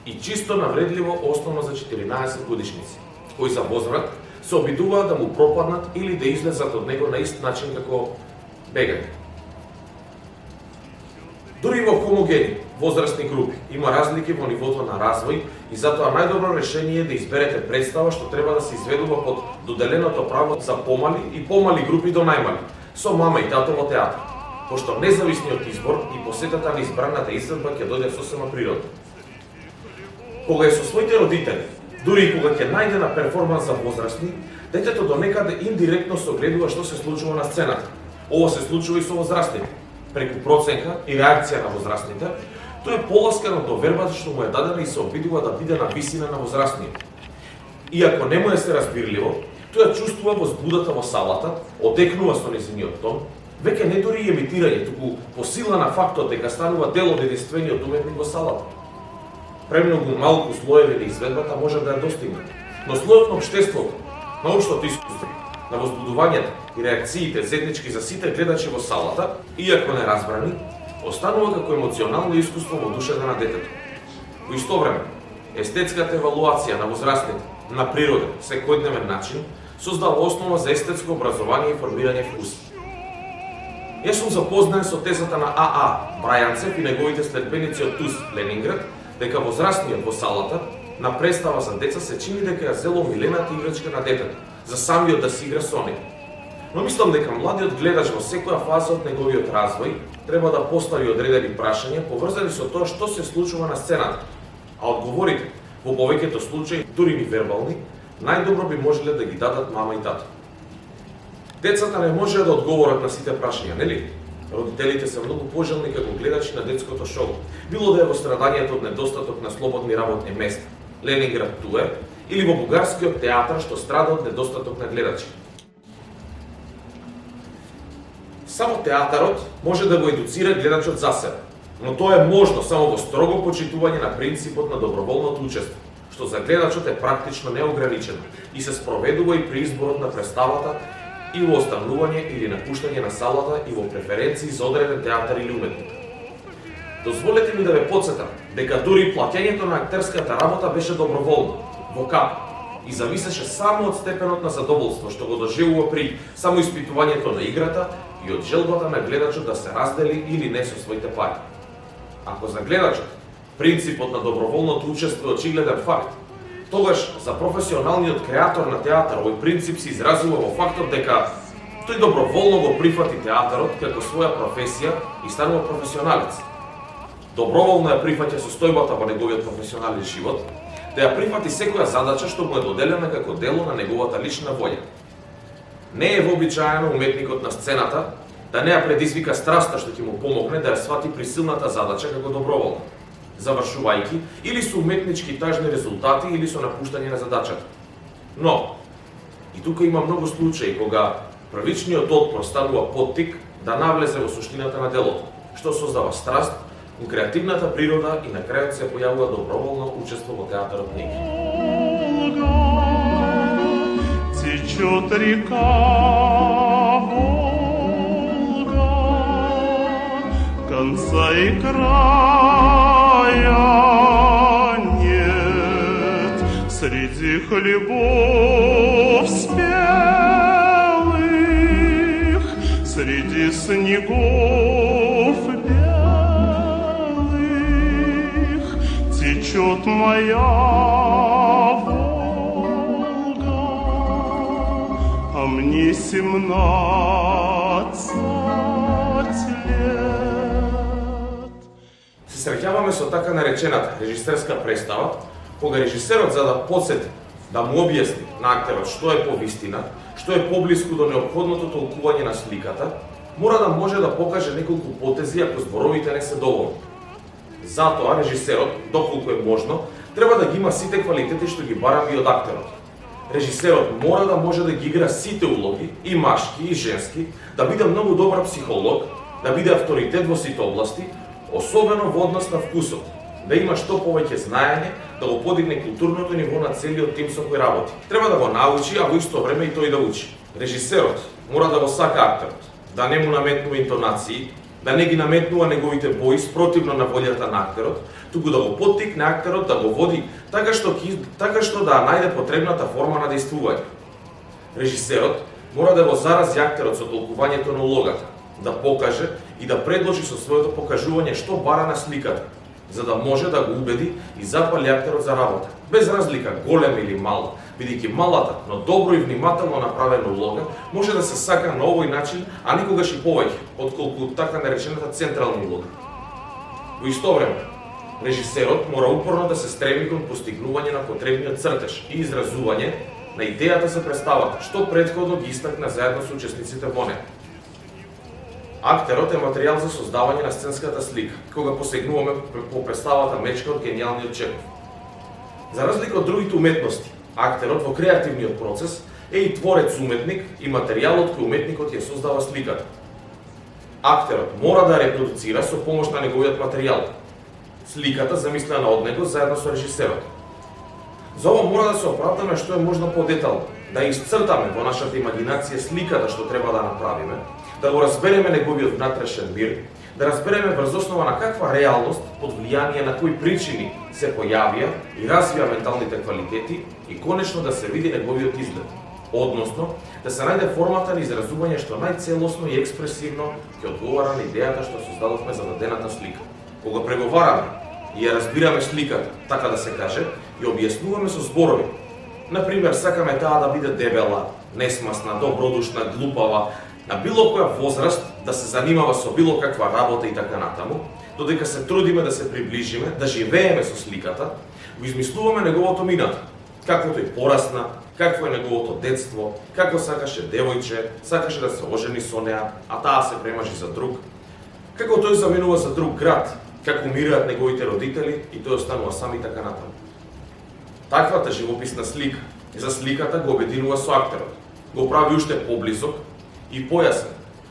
и чисто навредливо основно за 14 годишници, кои за возврат се обидуваат да му пропаднат или да излезат од него на ист начин како бегање. Дури во хомогени возрастни групи има разлики во нивото на развој и затоа најдобро решение е да изберете представа што треба да се изведува под доделеното право за помали и помали групи до најмали, со мама и тато во театар, пошто независниот избор и посетата на избраната изvedба ќе дојде сосема природно. Кога е со своите родители, дури и кога ќе најде на перформанс за возрастни, детето до некаде индиректно се огледува што се случува на сцената. Ова се случува и со возрастните. Преку проценка и реакција на возрастните, тој е поласкан од вербата што му е дадена и се обидува да биде на висина на возрастниот. Иако не му е се разбирливо, тој ја чувствува возбудата во салата, одекнува со нејзиниот тон, веќе не дури емитирање, туку по сила на фактот дека станува дел од единствениот уметник во салата. Премногу малку слоеви на изведбата може да ја достигнат, но слојот на општеството, научното искуство, на возбудувањето и реакциите заеднички за сите гледачи во салата, иако неразбрани, останува како емоционално искуство во душата на детето. Во исто време, естетската евалуација на возрастните на природен, секојдневен начин создава основа за естетско образование и формирање вкус. Јас сум запознаен со тезата на А.А. Брајанцев и неговите следбеници од ТУС Ленинград, дека возрастниот во салата на представа за деца се чини дека ја зело милената играчка на детето, за самиот да си игра со него. Но мислам дека младиот гледач во секоја фаза од неговиот развој треба да постави одредени прашања поврзани со тоа што се случува на сцената, а одговорите, во повеќето случаи, дури и вербални, најдобро би можеле да ги дадат мама и тато. Децата не можеа да одговорат на сите прашања, нели? Родителите се многу пожелни како гледачи на детското шоу, било да е во страдањето од недостаток на слободни работни места, Ленинград туер, или во бугарскиот театар што страда од недостаток на гледачи. Само театарот може да го едуцира гледачот за себе, но тоа е можно само во строго почитување на принципот на доброволното учество, што за гледачот е практично неограничено и се спроведува и при изборот на представата и во останување или напуштање на салата и во преференции за одреден театар или уметник. Дозволете ми да ве потсетам дека дури плаќањето на актерската работа беше доброволно, во кап, и зависеше само од степенот на задоволство што го доживува при самоиспитувањето на играта и од желбата на гледачот да се раздели или не со своите пари. Ако за гледачот принципот на доброволното учество е очигледен факт, тогаш за професионалниот креатор на театар овој принцип се изразува во фактот дека тој доброволно го прифати театарот како своја професија и станува професионалец. Доброволно ја прифаќа состојбата во неговиот професионален живот, да ја прифати секоја задача што му е доделена како дело на неговата лична волја. Не е вообичаено уметникот на сцената да не ја предизвика страста што ќе му помогне да ја свати присилната задача како доброволна, завршувајќи или со уметнички тажни резултати или со напуштање на задачата. Но, и тука има многу случаи кога првичниот отпор станува поттик да навлезе во суштината на делото, што создава страст у креативната природа и на крајот се појавува доброволно учество во театарот неги. Течет река Волга, конца и края нет. Среди хлебов спелых, среди снегов белых течет моя а мне 17 лет. Се среќаваме со така наречената режисерска представа, кога режисерот за да подсети, да му објасни на актерот што е повистина, што е поблиску до неопходното толкување на сликата, мора да може да покаже неколку потези ако зборовите не се доволни. Затоа режисерот, доколку е можно, треба да ги има сите квалитети што ги бараме и од актерот. Режисерот мора да може да ги игра сите улоги, и машки, и женски, да биде многу добар психолог, да биде авторитет во сите области, особено во однос на вкусот, да има што повеќе знаење, да го подигне културното ниво на целиот тим со кој работи. Треба да го научи, а во исто време и тој да учи. Режисерот мора да го сака актерот, да не му наметнува интонации, да не ги наметнува неговите бои спротивно на волјата на актерот, туку да го поттикне актерот да го води така што да најде потребната форма на действување. Режисерот мора да го зарази актерот со толкувањето на улогата, да покаже и да предложи со своето покажување што бара на сликата, за да може да го убеди и запали актерот за работа. Без разлика голем или мал, бидејќи малата, но добро и внимателно направена улога може да се сака на овој начин, а никогаш и повеќе, отколку така наречената централна улога. Во исто време, режисерот мора упорно да се стреми кон постигнување на потребниот цртеж и изразување на идејата за представата, што претходно ги истакна заедно со учесниците во неа. Актерот е материјал за создавање на сценската слика, кога посегнуваме по представата Мечка од гениалниот Чехов. За разлика од другите уметности, актерот во креативниот процес е и творец-уметник и материјалот кој уметникот ја создава сликата. Актерот мора да репродуцира со помош на неговиот материјал, сликата замислена од него заедно со режисерот. За ова мора да се оправдаме што е можно подетално, да исцртаме во нашата имагинација сликата што треба да направиме, да го разбереме неговиот внатрешен мир, да разбереме врз основа на каква реалност, под влијание на кои причини се појавија и развија менталните квалитети и конечно да се види неговиот изглед. Односно, да се најде формата на изразување што најцелосно и експресивно ќе одговара на идејата што создадовме за дадената слика. Кога преговараме и ја разбираме сликата, така да се каже, и објаснуваме со зборови. Например, сакаме таа да биде дебела, несмасна, добродушна, глупава, на било која возраст да се занимава со било каква работа и така натаму, додека се трудиме да се приближиме, да живееме со сликата, го измислуваме неговото минато, какво тој порасна, какво е неговото детство, како сакаше девојче, сакаше да се ожени со неа, а таа се премажи за друг, како тој заминува за друг град, како умираат неговите родители и тој останува сам и така натаму. Таквата живописна слика за сликата го обединува со актерот, го прави уште поблизок и појасен,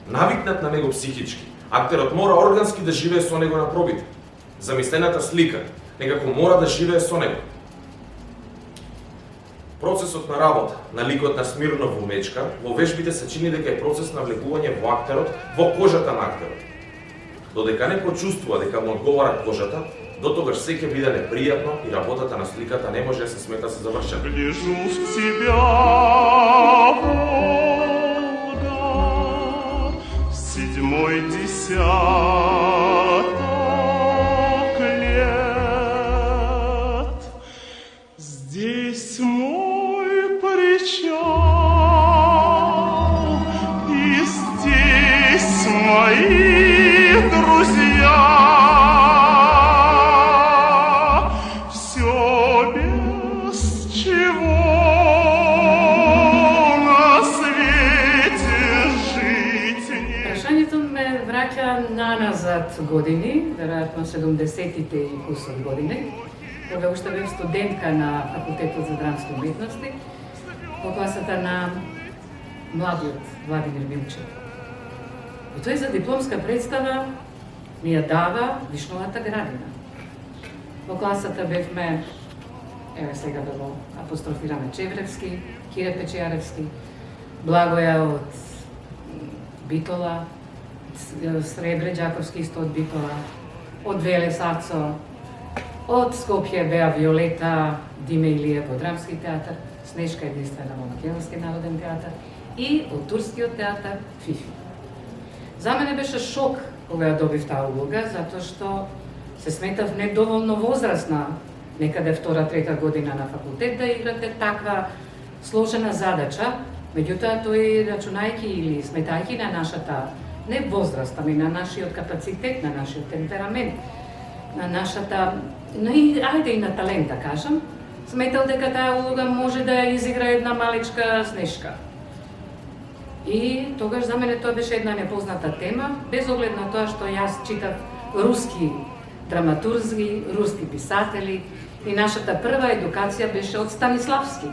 навикнат на него психички. Актерот мора органски да живее со него на пробите. Замислената слика некако мора да живее со него. Процесот на работа на ликот на Смирнов во Мечка во вежбите се чини дека е процес на влегување во актерот, во кожата на актерот. Додека не почувствува дека му одговара кожата, дотогаш се ќе биде непријатно и работата на сликата не може да се смета за завршена. Гляжу в тебя, Волга, седьмой десяток лет. Здесь мой причал, и здесь мои друзья. Наназад години, веројатно 70-тите и кусор години, кога уште бев студентка на Факултетот за драмски уметности, во класата на младиот Владимир Милчев. И тој за дипломска представа ми ја дава Вишновата градина. Во класата бевме, еве сега да го апострофираме, Чевревски, Кире Печијаревски, Благоја од Битола, Сребре Ѓаковски исто од Битола, од Веле Сацо, од Скопје беа Виолета Диме Илиев во Драмски театар, Снежка единствена во Македонски народен театар и од Турскиот театар Фифи. За мене беше шок кога ја добив таа улога, затоа што се сметав недоволно возрастна, некаде втора-трета година на факултет, да играте таква сложена задача, меѓутоа тој рачунајќи или сметајќи на нашата не возраст, ами на нашиот капацитет, на нашиот темперамент, на нашата, ајде и на талент, да кажам, сметал дека таа улога може да ја изигра една малечка Снежка. И тогаш за мене тоа беше една непозната тема, без оглед на тоа што јас читав руски драматурзи, руски писатели и нашата прва едукација беше од Станиславски.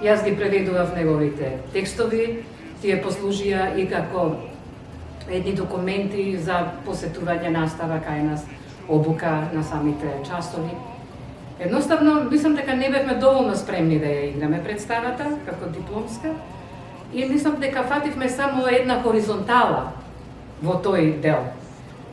Јас ги преведував неговите текстови, тие послужија и како едни документи за посетување настава кај нас, обука на самите часови. Едноставно, мислам дека не бевме доволно спремни да ја играме представата, како дипломска, и мислам дека фативме само една хоризонтала во тој дел.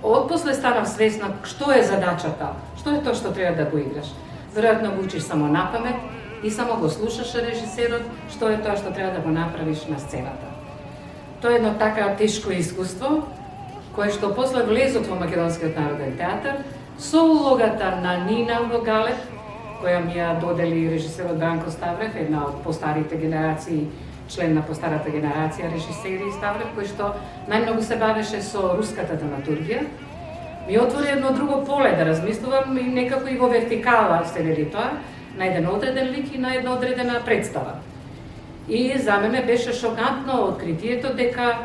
Отпосле станав свесна што е задачата, што е тоа што треба да го играш. Веројатно го учиш само на памет и само го слушаш режисерот, што е тоа што треба да го направиш на сцената. Тоа е едно така тешко искуство, кое што после влезот во Македонскиот народен театар, со улогата на Нина во Галеб, која ми ја додели режисерот Бранко Ставрев, една од постарите генерации, член на постарата генерација режисери Ставрев, кој што најмногу се бавеше со руската драматургија, ми отвори едно друго поле да размислувам и некако и во вертикала се вели тоа, на еден одреден лик и на една одредена представа. И за мене беше шокантно откритието дека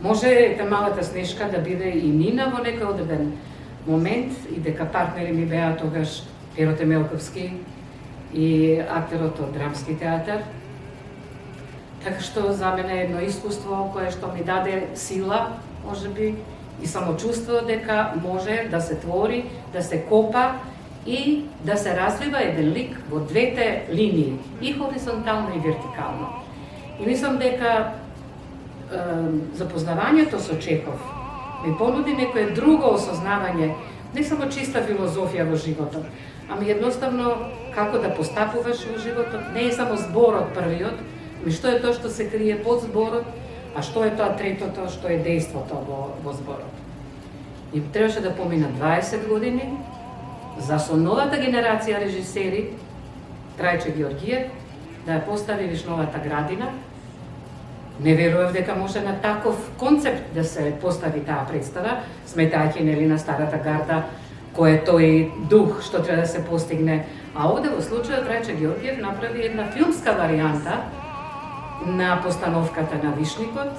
може ете малата Снежка да биде и Нина во некој одреден момент и дека партнери ми беа тогаш Еро Темелковски и актерот од Драмски театар. Така што за мене е едно искуство кое што ми даде сила, можеби, и самочувство дека може да се твори, да се копа и да се развива еден лик во двете линии, и хоризонтално и вертикално. И мислам дека запознавањето со Чехов ми понуди некое друго осознавање, не само чиста филозофија во животот, ами едноставно како да постапуваш во животот, не е само зборот првиот, ами што е тоа што се крие под зборот, а што е тоа третото, што е дејството во зборот. И требаше да помина 20 години за со новата генерација режисери, Трајче Георгиев, да ја постави Вишновата градина. Не верував дека може на таков концепт да се постави таа представа, сметајќи нели на старата гарда, кој е тој дух што треба да се постигне. А овде во случајот Трајче Георгиев направи една филмска варијанта на постановката на Вишникот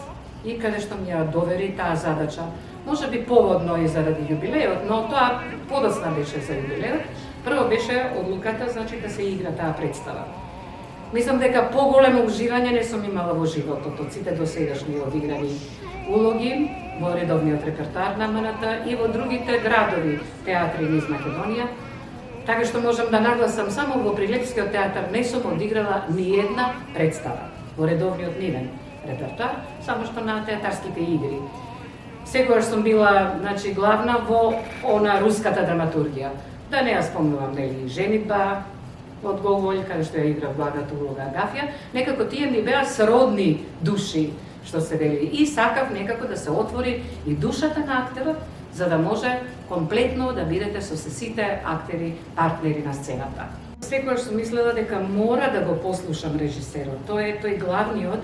и каде што ми ја довери таа задача. Може би поводно и заради јубилејот, но тоа подоцна беше за јубилејот. Прво беше одлуката, значи да се игра таа представа. Мислам дека поголемо уживање не сум имала во животот од сите досегашни одиграни улоги во редовниот репертоар на МНТ и во другите градови театри низ Македонија. Така што можам да нагласам само во Прилепскиот театар не сум одиграла ни една представа во редовниот нивен репертоар, само што на театарските игри. Секогаш сум била, значи, главна во она руската драматургија. Да не ја спомнувам, нели, Женитба од Гоголј, каде што ја игра благата улога Агафија, некако тие ми беа сродни души, што се вели. И сакав некако да се отвори и душата на актерот, за да може комплетно да бидете со сите актери, партнери на сцената. Секогаш сум мислела дека мора да го послушам режисерот. Тоа е тој главниот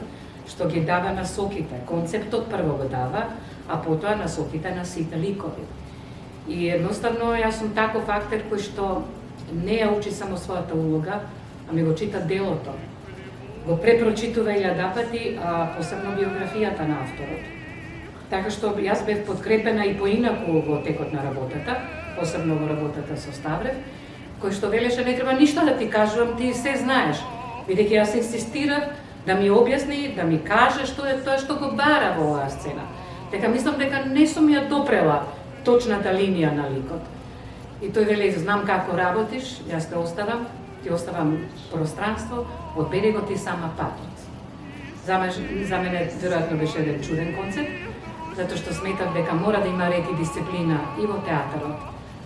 што ги дава насоките. Концептот прво го дава, а потоа насоките на сите ликови. И едноставно јас сум таков актер кој што не ја учи само својата улога, ами го чита делото. Го препрочитува 1000 пати, а посебно биографијата на авторот. Така што јас бев подкрепена и поинаку во текот на работата, посебно во работата со Ставрев, кој што велеше не треба ништо да ти кажувам, ти се знаеш. Бидејќи јас инсистирав да ми објасни, да ми каже што е тоа што го бара во оваа сцена. Дека мислам дека не сум ја допрела точната линија на ликот. И тој вели, знам како работиш, јас те оставам, ти оставам пространство, одбери го ти сама патот. За мене веројатно беше еден чуден концепт, затоа што сметав дека мора да има ред и дисциплина и во театарот,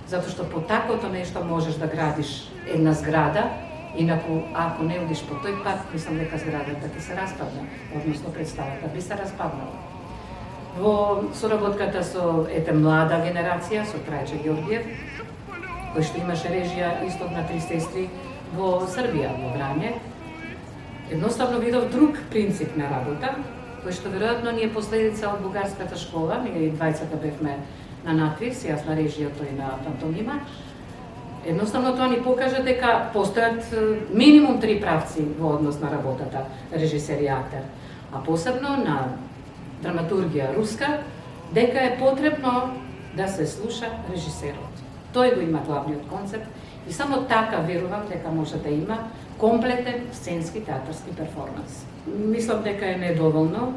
затоа што по таквото нешто можеш да градиш една зграда, инаку ако не одиш по тој пат, мислам дека зградата ти се распадна, односно представата би се распаднала. Во соработката со млада генерација, со Трајче Георгиев, кој што имаше режија исто на 3 сестри во Србија, во Врање, едноставно видов друг принцип на работа, кој што веројатно ни е последица од бугарската школа, ние и двајцата бевме на надвис, јас на режија, тој на пантомима. Едноставно тоа ни покажа дека постојат минимум 3 правци во однос на работата режисер и актер, а посебно на драматургија руска, дека е потребно да се слуша режисерот. Тој го има главниот концепт и само така верувам дека може да има комплетен сценски театарски перформанс. Мислам дека е недоволно,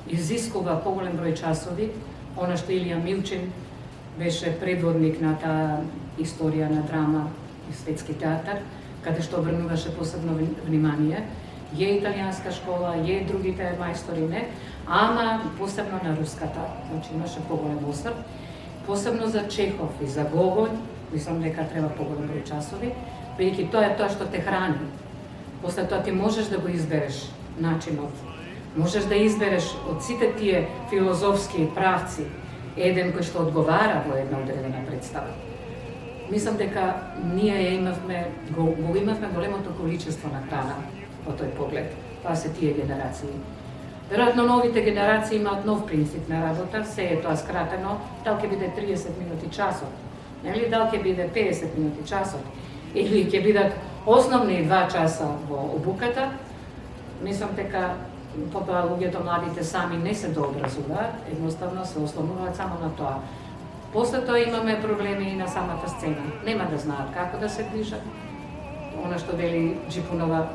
изискува поголем број часови, она што Илија Милчин беше предводник на таа историја на драма и светски театар, каде што обрнуваше посебно внимание. Е италијанска школа, е другите мајстори, не, ама посебно на руската, значи имаше поголем осврт. Посебно за Чехов и за Гоголь, мислам дека треба поголем број часови, бидејќи тоа е тоа што те храни. После тоа ти можеш да го избереш начинот. Можеш да избереш од сите тие филозофски правци еден кој што одговара во една одредена представа. Мислам дека ние го имавме големото количество на храна во тој поглед. Тоа се тие генерации. Веројатно новите генерации имаат нов принцип на работа, се е тоа скратено, дал ќе биде 30 минути часот, нели, дал ќе биде 50 минути часот, или ќе бидат основни 2 часа во обуката. Мислам дека потоа луѓето, младите сами не се дообразуваат, едноставно се ослонуваат само на тоа. После тоа имаме проблеми и на самата сцена. Нема да знаат како да се движат. Она што вели Джипунова,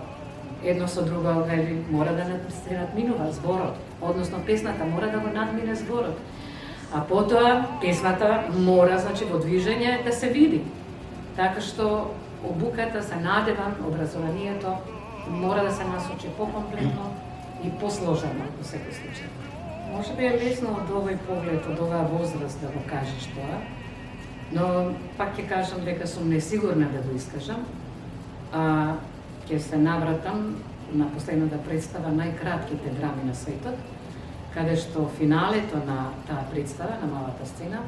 едно со друго, вели, мора да се надминува зборот, односно песната мора да го надмине зборот. А потоа песната мора, значи, во движење да се види. Така што обуката, се надевам, образованието мора да се насочи покомплетно и посложено во секој случај. Може би е лесно од овој поглед, од оваа возраст да го кажеш тоа, но пак ќе кажам дека сум несигурна да го искажам. Ќе се навратам на последната представа најкратките драми на светот, каде што финалето на таа представа, на малата сцена,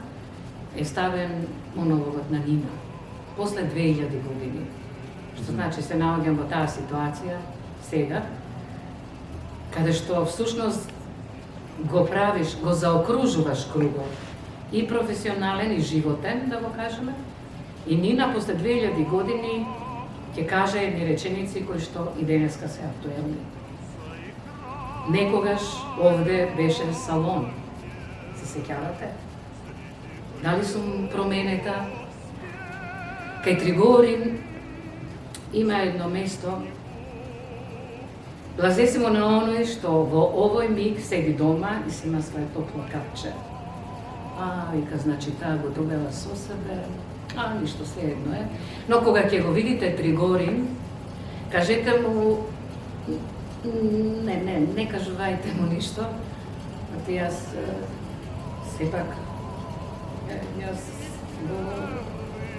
е ставен монологот на Нина, после 2000 години. Што значи се наоѓам во таа ситуација сега, каде што всушност го правиш, го заокружуваш кругот, и професионален и животен, да го кажеме, и Нина после 2000 години ќе каже едни реченици кои што и денеска се актуелни. Некогаш овде беше салон. Се сеќавате? Дали сум променета? Кај Тригорин има едно место. Блазесимо на оној што во овој миг седи дома и си има своје топло капче. Вика, значи таа го довела со себе, ништо, се едно е. Но кога ќе го видите Тригорин, кажете му, не кажувајте му ништо, јас сепак, јас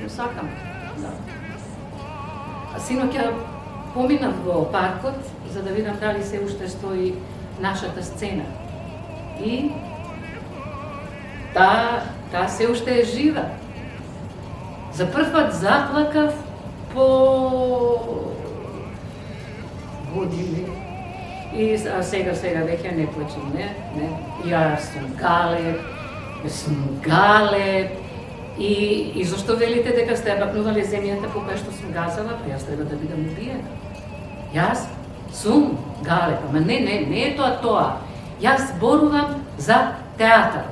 го сакам. Да. Синоќа поминав во паркот, за да видам дали се уште стои нашата сцена. И таа се уште е жива. За прв пат заплакав по години. И сега веќе не плачам, не. Јас сум галеб. И зашто велите дека сте бакнували земјата по која што сум газала, па јас треба да бидам убиена. Јас сум галеб, ама не е тоа. Јас зборувам за театар.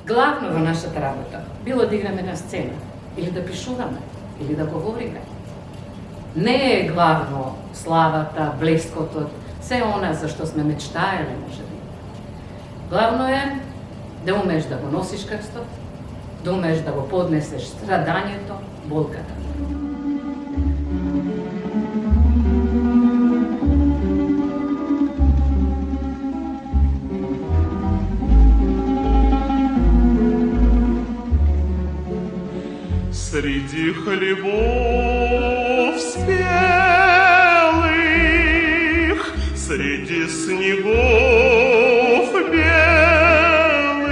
Главно во нашата работа, било да играме на сцена, или да пишуваме, или да говориме. Не е главно славата, блескотот, се она за што сме мечтаеле, може би. Главно е да умеш да го носиш крстот, да умеш да го поднесеш страдањето, болката. Среди хлебов спелых, среди снегов белых,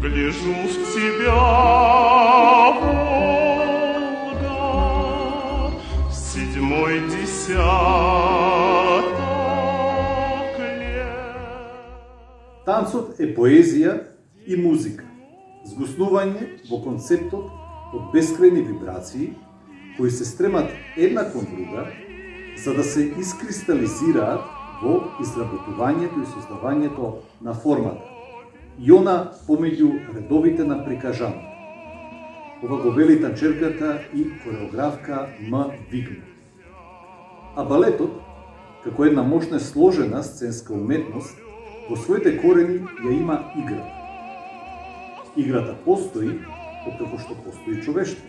гляжу в тебя, Волга, седьмой десяток лет. Танцот е поезија и музика, згуснување во концептот од бескрајни вибрации кои се стремат една кон друга за да се искристализираат во изработувањето и создавањето на формата. И она помеѓу редовите на прикажаното. Ова го вели танчерката и кореографка М. Вигно. А балетот, како една мощна сложена сценска уметност, во своите корени ја има играта. Играта постои откако што постои човештво.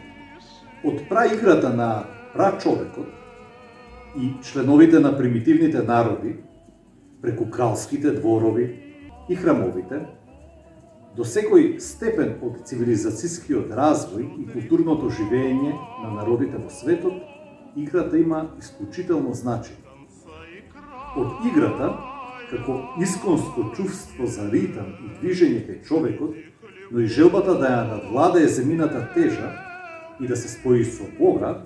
Од праиграта на прачовекот и членовите на примитивните народи, преку кралските дворови и храмовите, до секој степен од цивилизацијскиот развој и културното живење на народите во светот, играта има исклучително значење. Од играта, како исконско чувство за ритам и движење кај човекот, но и желбата да ја надвладее земјината тежа и да се спои со Бога,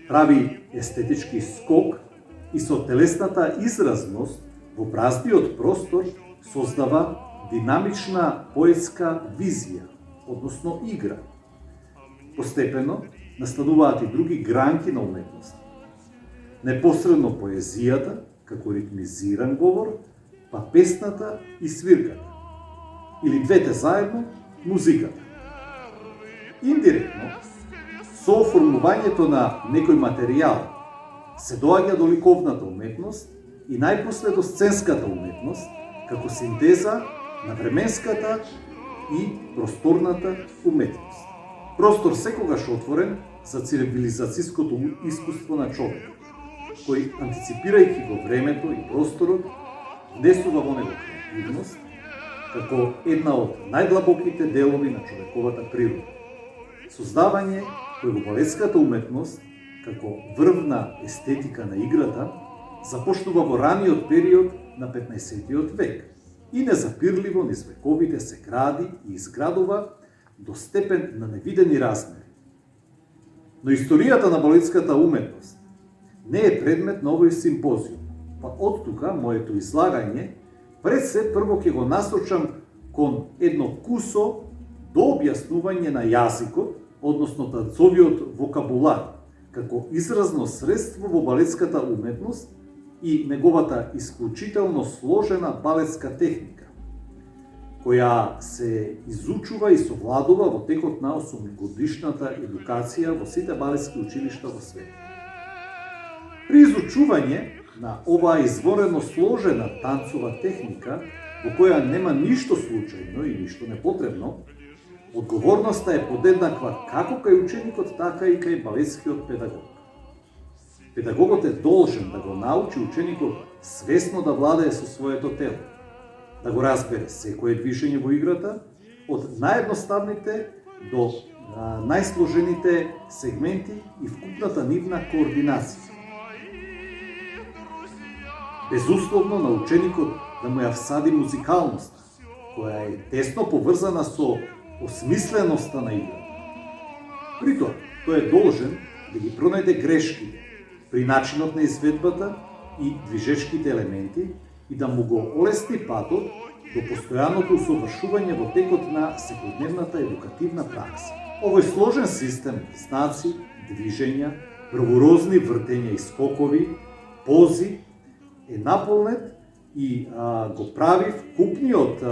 прави естетички скок и со телесната изразност во празниот простор создава динамична поетска визија, односно игра. Постепено настануваат и други гранки на уметност. Непосредно поезијата, како ритмизиран говор, па песната и свирката. Или двете заедно, музиката. Индиректно, со оформувањето на некој материјал, се доаѓа до ликовната уметност и најпосле до сценската уметност, како синтеза на временската и просторната уметност. Простор секогаш отворен за цивилизацијското искуство на човек, кој, антиципирајќи го времето и просторот, внесува во него креативност, како една од најдлабоките делови на човековата природа. Создавање кој во балетската уметност, како врвна естетика на играта, започнува во раниот период на 15-тиот век и незапирливо низ вековите се гради и изградува до степен на невидени размери. Но историјата на балетската уметност не е предмет на овој симпозиум, па од тука моето излагање пред се прво ќе го насочам кон едно кусо до објаснување на јазикот, односно танцовиот вокабулар, како изразно средство во балетската уметност и неговата исклучително сложена балетска техника, која се изучува и совладува во текот на 8-годишната едукација во сите балетски училишта во свет. При изучување на оваа изворено сложена танцова техника, во која нема ништо случајно и ништо непотребно, одговорноста е подеднаква како кај ученикот, така и кај балетскиот педагог. Педагогот е должен да го научи ученикот свесно да владее со своето тело, да го разбере секое движење во играта, од наједноставните до најсложените сегменти и вкупната нивна координација. Безусловно на ученикот да му ја всади музикалноста, која е тесно поврзана со осмисленоста на играта. Притоа, тој е должен да ги пронајде грешките при начинот на изведбата и движечките елементи и да му го олесни патот до постојаното усовршување во текот на секојдневната едукативна пракса. Овој сложен систем знаци, движења, бравурозни вртења и скокови, пози е наполнет и го прави вкупниот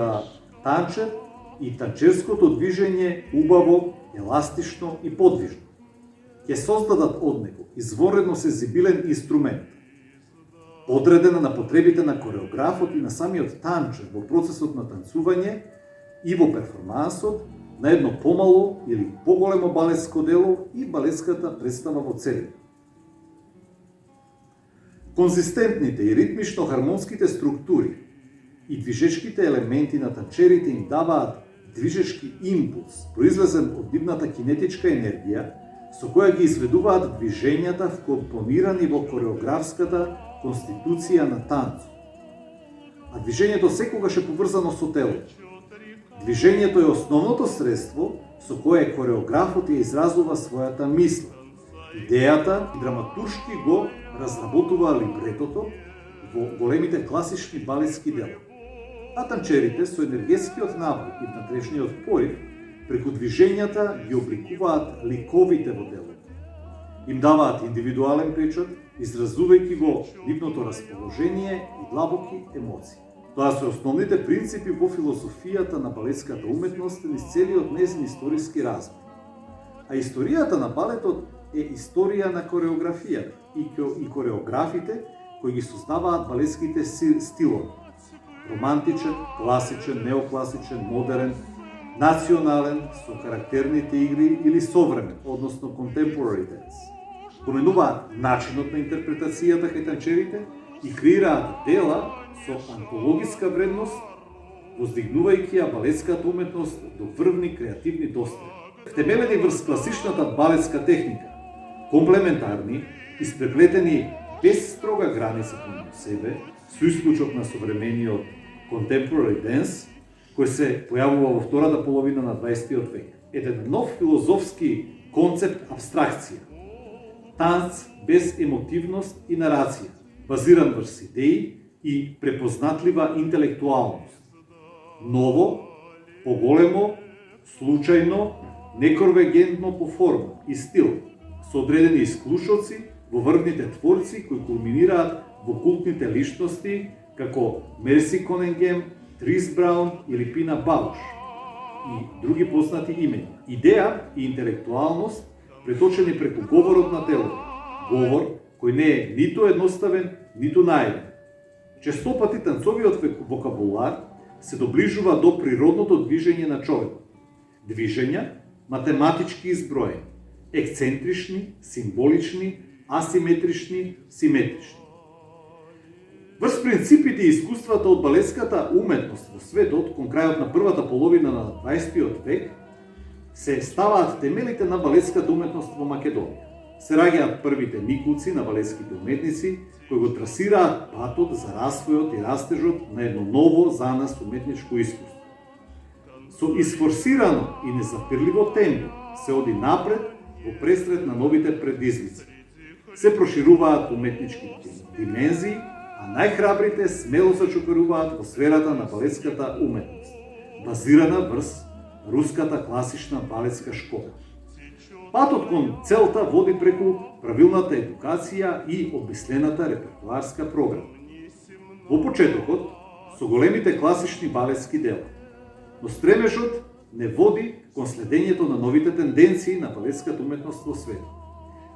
танчер и танчерското движење убаво, еластично и подвижно. Ќе создадат од него изворено сензибилен инструмент, подредена на потребите на кореографот и на самиот танчер во процесот на танцување и во перформансот на едно помало или поголемо балетско дело и балетската представа во целина. Конзистентните и ритмично хармонските структури и движечките елементи на танчерите им даваат движечки импулс, произлезен од нивната кинетичка енергија, со која ги изведуваат движењата вкомпонирани во кореографската конституција на танцот. А движењето секогаш е поврзано со телото. Движењето е основното средство со кое кореографот ја изразува својата мисла. Идејата и драматуршки го разработува либретото во големите класични балетски дела. А танчерите со енергетскиот напор и внатрешниот порив преку движењата ги обликуваат ликовите во делото. Им даваат индивидуален печат изразувајќи го нивното расположение и длабоки емоции. Тоа се основните принципи во филозофијата на балетската уметност низ целиот нејзин историски развој. А историјата на балетот е историја на кореографијата и кореографите кои ги создаваат балетските стилови. Романтичен, класичен, неокласичен, модерен, национален, со карактерните игри или современ, односно contemporary dance. Поменуваат начинот на интерпретацијата кај танчерите и креираат дела со антологиска вредност, воздигнувајќи ја балетската уметност до врвни креативни достижи. Втемелени врз класичната балетска техника, комплементарни, испреплетени без строга граница помеѓу себе, со исклучок на современиот contemporary dance, кој се појавува во втората половина на 20 век. Еден нов филозофски концепт абстракција. Танц без емотивност и нарација, базиран врз идеи и препознатлива интелектуалност. Ново, поголемо, случајно, неконвергентно по форма и стил, со одредени исклучоци во врвните творци кои кулминираат во култните личности како Мерси Конингем, Трис Браун или Пина Бауш и други познати имени. Идеја и интелектуалност преточени преку говорот на телото. Говор кој не е ниту едноставен, ниту наивен. Честопати танцовиот вокабулар се доближува до природното движење на човекот. Движења математички изброени, ексцентрични, символични, асиметрични, симетрични. Врз принципите и искуствата од балетската уметност во светот кон крајот на првата половина на 20 век се ставаат темелите на балетската уметност во Македонија. Се раѓаат првите микуци на балетските уметници кои го трасираат патот за развојот и растежот на едно ново за нас уметничко искуство. Со isforsirano и незапирливо темпо се оди напред во пресред на новите предизвици. Се прошируваат уметничките димензии, а најхрабрите смело се чопируваат во сферата на балетската уметност, базирана врз руската класична балетска школа. Патот кон целта води преку правилната едукација и обмислената репертуарска програма. Во почетокот, со големите класични балетски дела, но стремежот не води кон следењето на новите тенденции на балетската уметност во светот.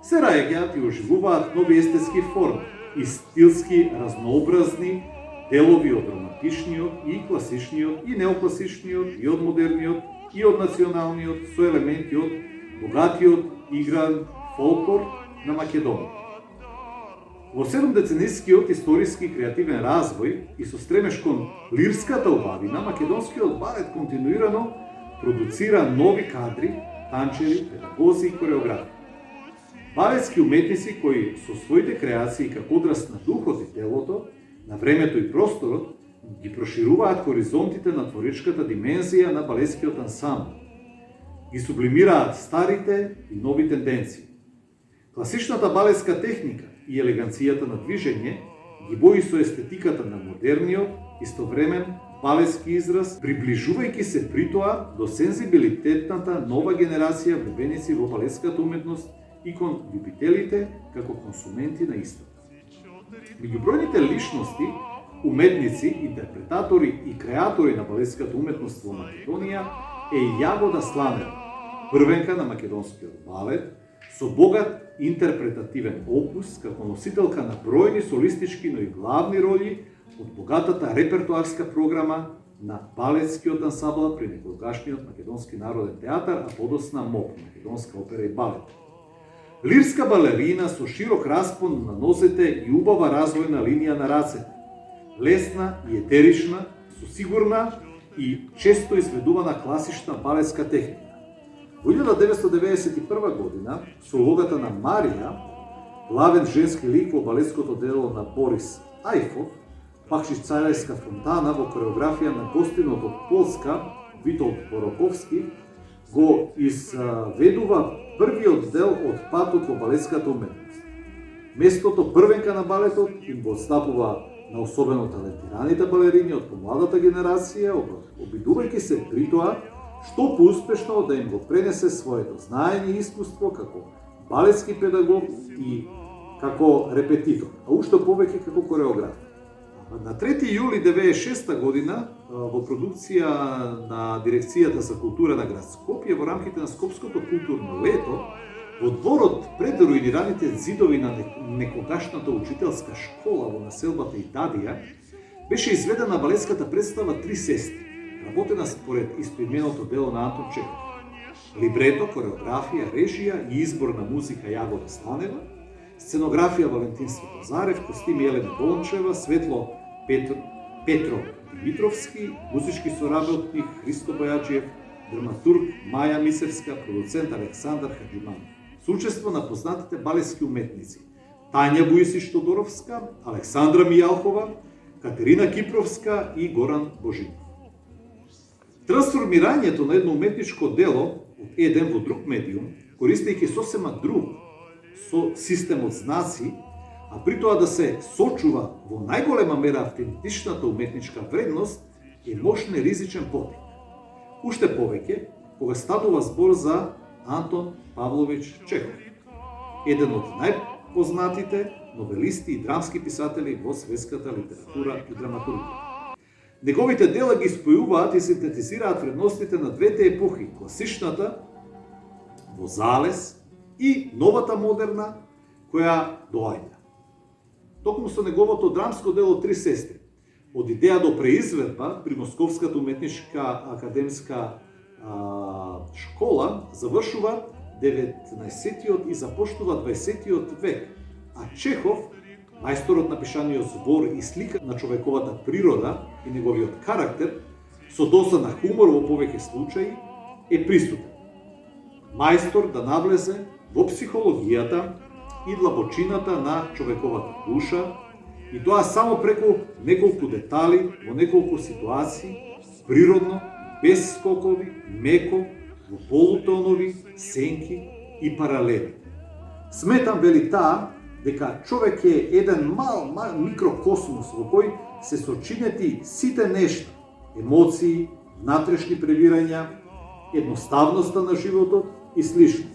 Се раѓаат и оживуваат нови естетски форми и стилски разнообразни делови од романтичниот и класичниот и неокласичниот и од модерниот и од националниот со елементи од богатиот игран фолклор на Македонија. Во 7-деценискиот историски креативен развој и со стремеж кон лирската убавина, македонскиот балет континуирано продуцира нови кадри, танчери, педагози и кореографи. Балетски уметници кои со своите креации како одраз на духот и телото, на времето и просторот, ги прошируваат хоризонтите на творичката димензија на балетскиот ансамбл. Ги сублимираат старите и нови тенденции. Класичната балетска техника и елеганцијата на движење ги бои со естетиката на модерниот, истовремен балетски израз, приближувајќи се при тоа до сензибилитетната нова генерација влюбеници во балетската уметност и кон љубителите како консументи на истата. Меѓу бројните личности, уметници, интерпретатори и креатори на балетската уметност во Македонија е Јагода Сланева, првенка на македонскиот балет, со богат интерпретативен опус како носителка на бројни солистички, но и главни роли од богатата репертуарска програма на балетскиот ансамбл при некогашниот Македонски народен театар, а подосна МОБ, Македонска опера и балет. Лирска балерина со широк распон на нозете и убава развојна линија на рацете. Лесна и етерична, со сигурна и често изведувана класична балетска техника. Во 1991 година, со улогата на Марија, главен женски лик во балетското дело на Борис Ајфов, Пакшиш Царејска фонтана во кореографија на гостинот од Полска, Витолд Бороковски, го изведува првиот дел од патот во балетската уметност. Местото првенка на балетот им го отстапува на особено талентираните балерини од помладата генерација, обидувајќи се при тоа што поуспешно да им го пренесе своето знаење и искуство како балетски педагог и како репетитор, а уште повеќе како кореограф. На 3 јули 1996 година во продукција на Дирекцијата за култура на град Скопје во рамките на Скопското културно лето во дворот пред руинираните зидови на некогашната учителска школа во населбата Итадија беше изведена балетската представа Три сестри, работена според истоименото дело на Антон Чехов. Либрето, кореографија, режија и избор на музика Јагода Сланева, сценографија Валентин Светозарев, костими Елена Бончева, светло Петро Димитровски, музички соработник Христо Бојаджиев, драматург Маја Мисевска, продуцент Александар Хаджиманов. Со учество на познатите балетски уметници Тања Бујесич-Тодоровска, Александра Мијалхова, Катерина Кипровска и Горан Божинов. Трансформирањето на едно уметничко дело од еден во друг медиум, користејќи сосема друг систем од знаци, а при тоа да се сочува во најголема мера автентичната уметничка вредност, е мощен и ризичен потек. Уште повеќе, кога станува збор за Антон Павлович Чехов, еден од најпознатите новелисти и драмски писатели во светската литература и драматургија. Неговите дела ги спојуваат и синтетизираат вредностите на двете епохи, класичната во залез и новата модерна која доаѓа. Токму со неговото драмско дело Три сестри, од идеја до преизведба при Московската уметничка академска школа завршува 19-тиот и започнува 20-тиот век, а Чехов, мајсторот на пишаниот збор и слика на човековата природа и неговиот карактер, со доза на хумор во повеќе случаи, е присутен. Мајстор да навлезе во психологијата и длабочината на човековата душа, и тоа само преку неколку детали, во неколку ситуации, природно, без скокови, меко, во полутонови, сенки и паралели. Сметам, вели таа, дека човек е еден мал микрокосмос во кој се сочинети сите нешта, емоции, внатрешни превирања, едноставноста на животот и слично.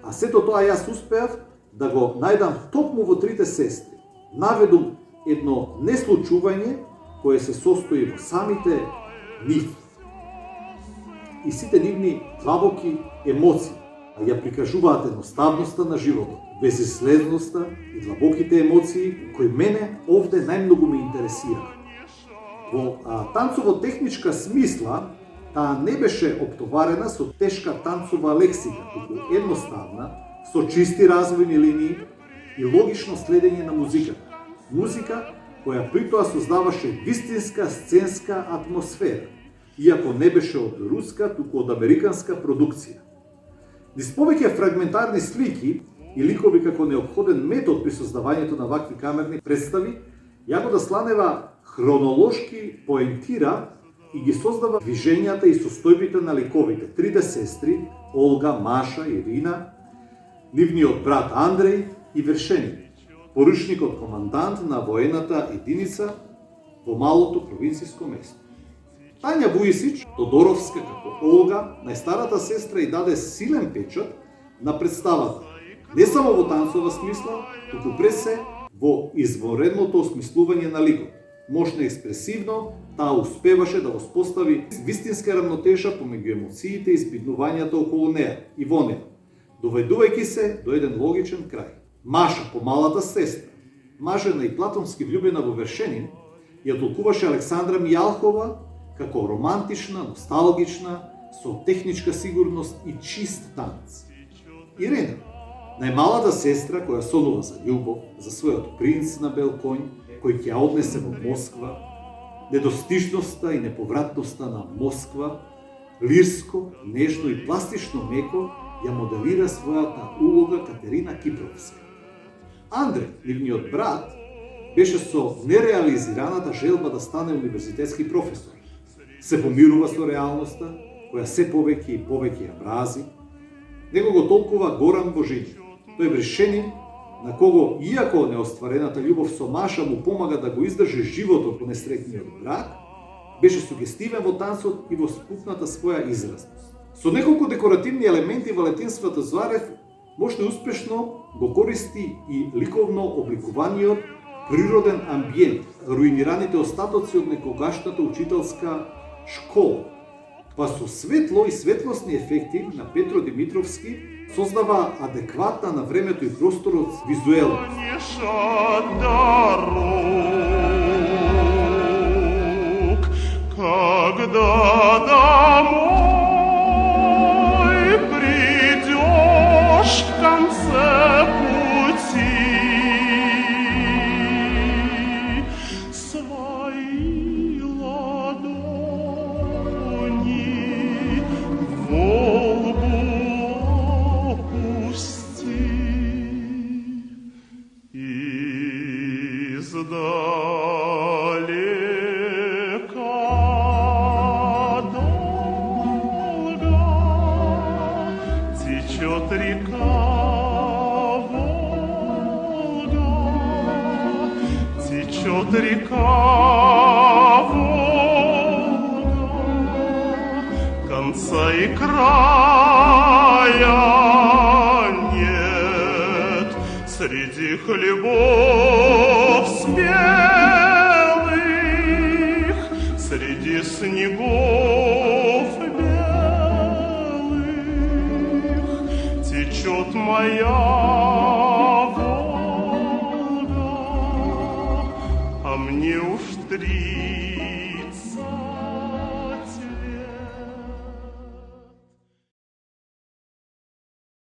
А сето тоа јас успеав да го најдам токму во Трите сестри. Наведум едно неслучување кое се состои во самите нив и сите нивни длабоки емоции, а ја прикажуваат едноставноста на животот, безизлезноста и длабоките емоции кои мене овде најмногу ме интересира. Во танцово-техничка смисла, таа не беше оптоварена со тешка танцова лексика, туку едноставна, со чисти развојни линии и логично следење на музиката. Музика која притоа создаваше вистинска сценска атмосфера, иако не беше од руска, туку од американска продукција. Низ повеќе фрагментарни слики и ликови како неопходен метод при создавањето на вакви камерни представи, Јагода Сланева хронолошки поентира и ги создава движењата и состојбите на ликовите Трите сестри, Олга, Маша, Ирина, нивниот брат Андреј и Вершеник, поручникот командант на воената единица во малото провинцијско место. Тања Бујесич-Тодоровска како Олга, најстарата сестра, и даде силен печат на представата, не само во танцова смисла, туку пред се во изворедното осмислување на ликот. Мощно експресивно, таа успеваше да воспостави вистинска рамнотежа помеѓу емоциите и збиднувањата околу неа и во неа, доведувајќи се до еден логичен крај. Маша, помалата сестра, мажена и платонски влюбена во Вершенин, ја толкуваше Александра Мијалхова како романтична, носталгична, со техничка сигурност и чист танц. Ирена, најмалата сестра која сонува за љубов, за својот принц на бел конј, кој ќе ја однесе во Москва, недостижноста и неповратноста на Москва, лирско, нежно и пластично меко, ја моделира својата улога Катерина Кипровска. Андре, нивниот брат, беше со нереализираната желба да стане универзитетски професор. Се помирува со реалноста, која се повеќе и повеќе ја мрази. Него го толкува Горан Божинов. Тој Вершенин, на кого, иако неостварената љубов со Маша му помага да го издржи животот во несреќниот брак, беше сугестивен во танцот и во скупната своја изразност. Со неколку декоративни елементи Валентин Светозарев може успешно го користи и ликовно обликуваниот природен амбиент, руинираните остатоци од некогашната учителска школа, па со светло и светлосни ефекти на Петро Димитровски создава адекватна на времето и просторот визуелност. Когда домой придешь в конце пути, свои ладони в Волгу опусти. Издалека долго течет река Волга, течет река Волга, конца и края нет среди хлебов спелых, среди снегов белых течет моя Волга, а мне уж 3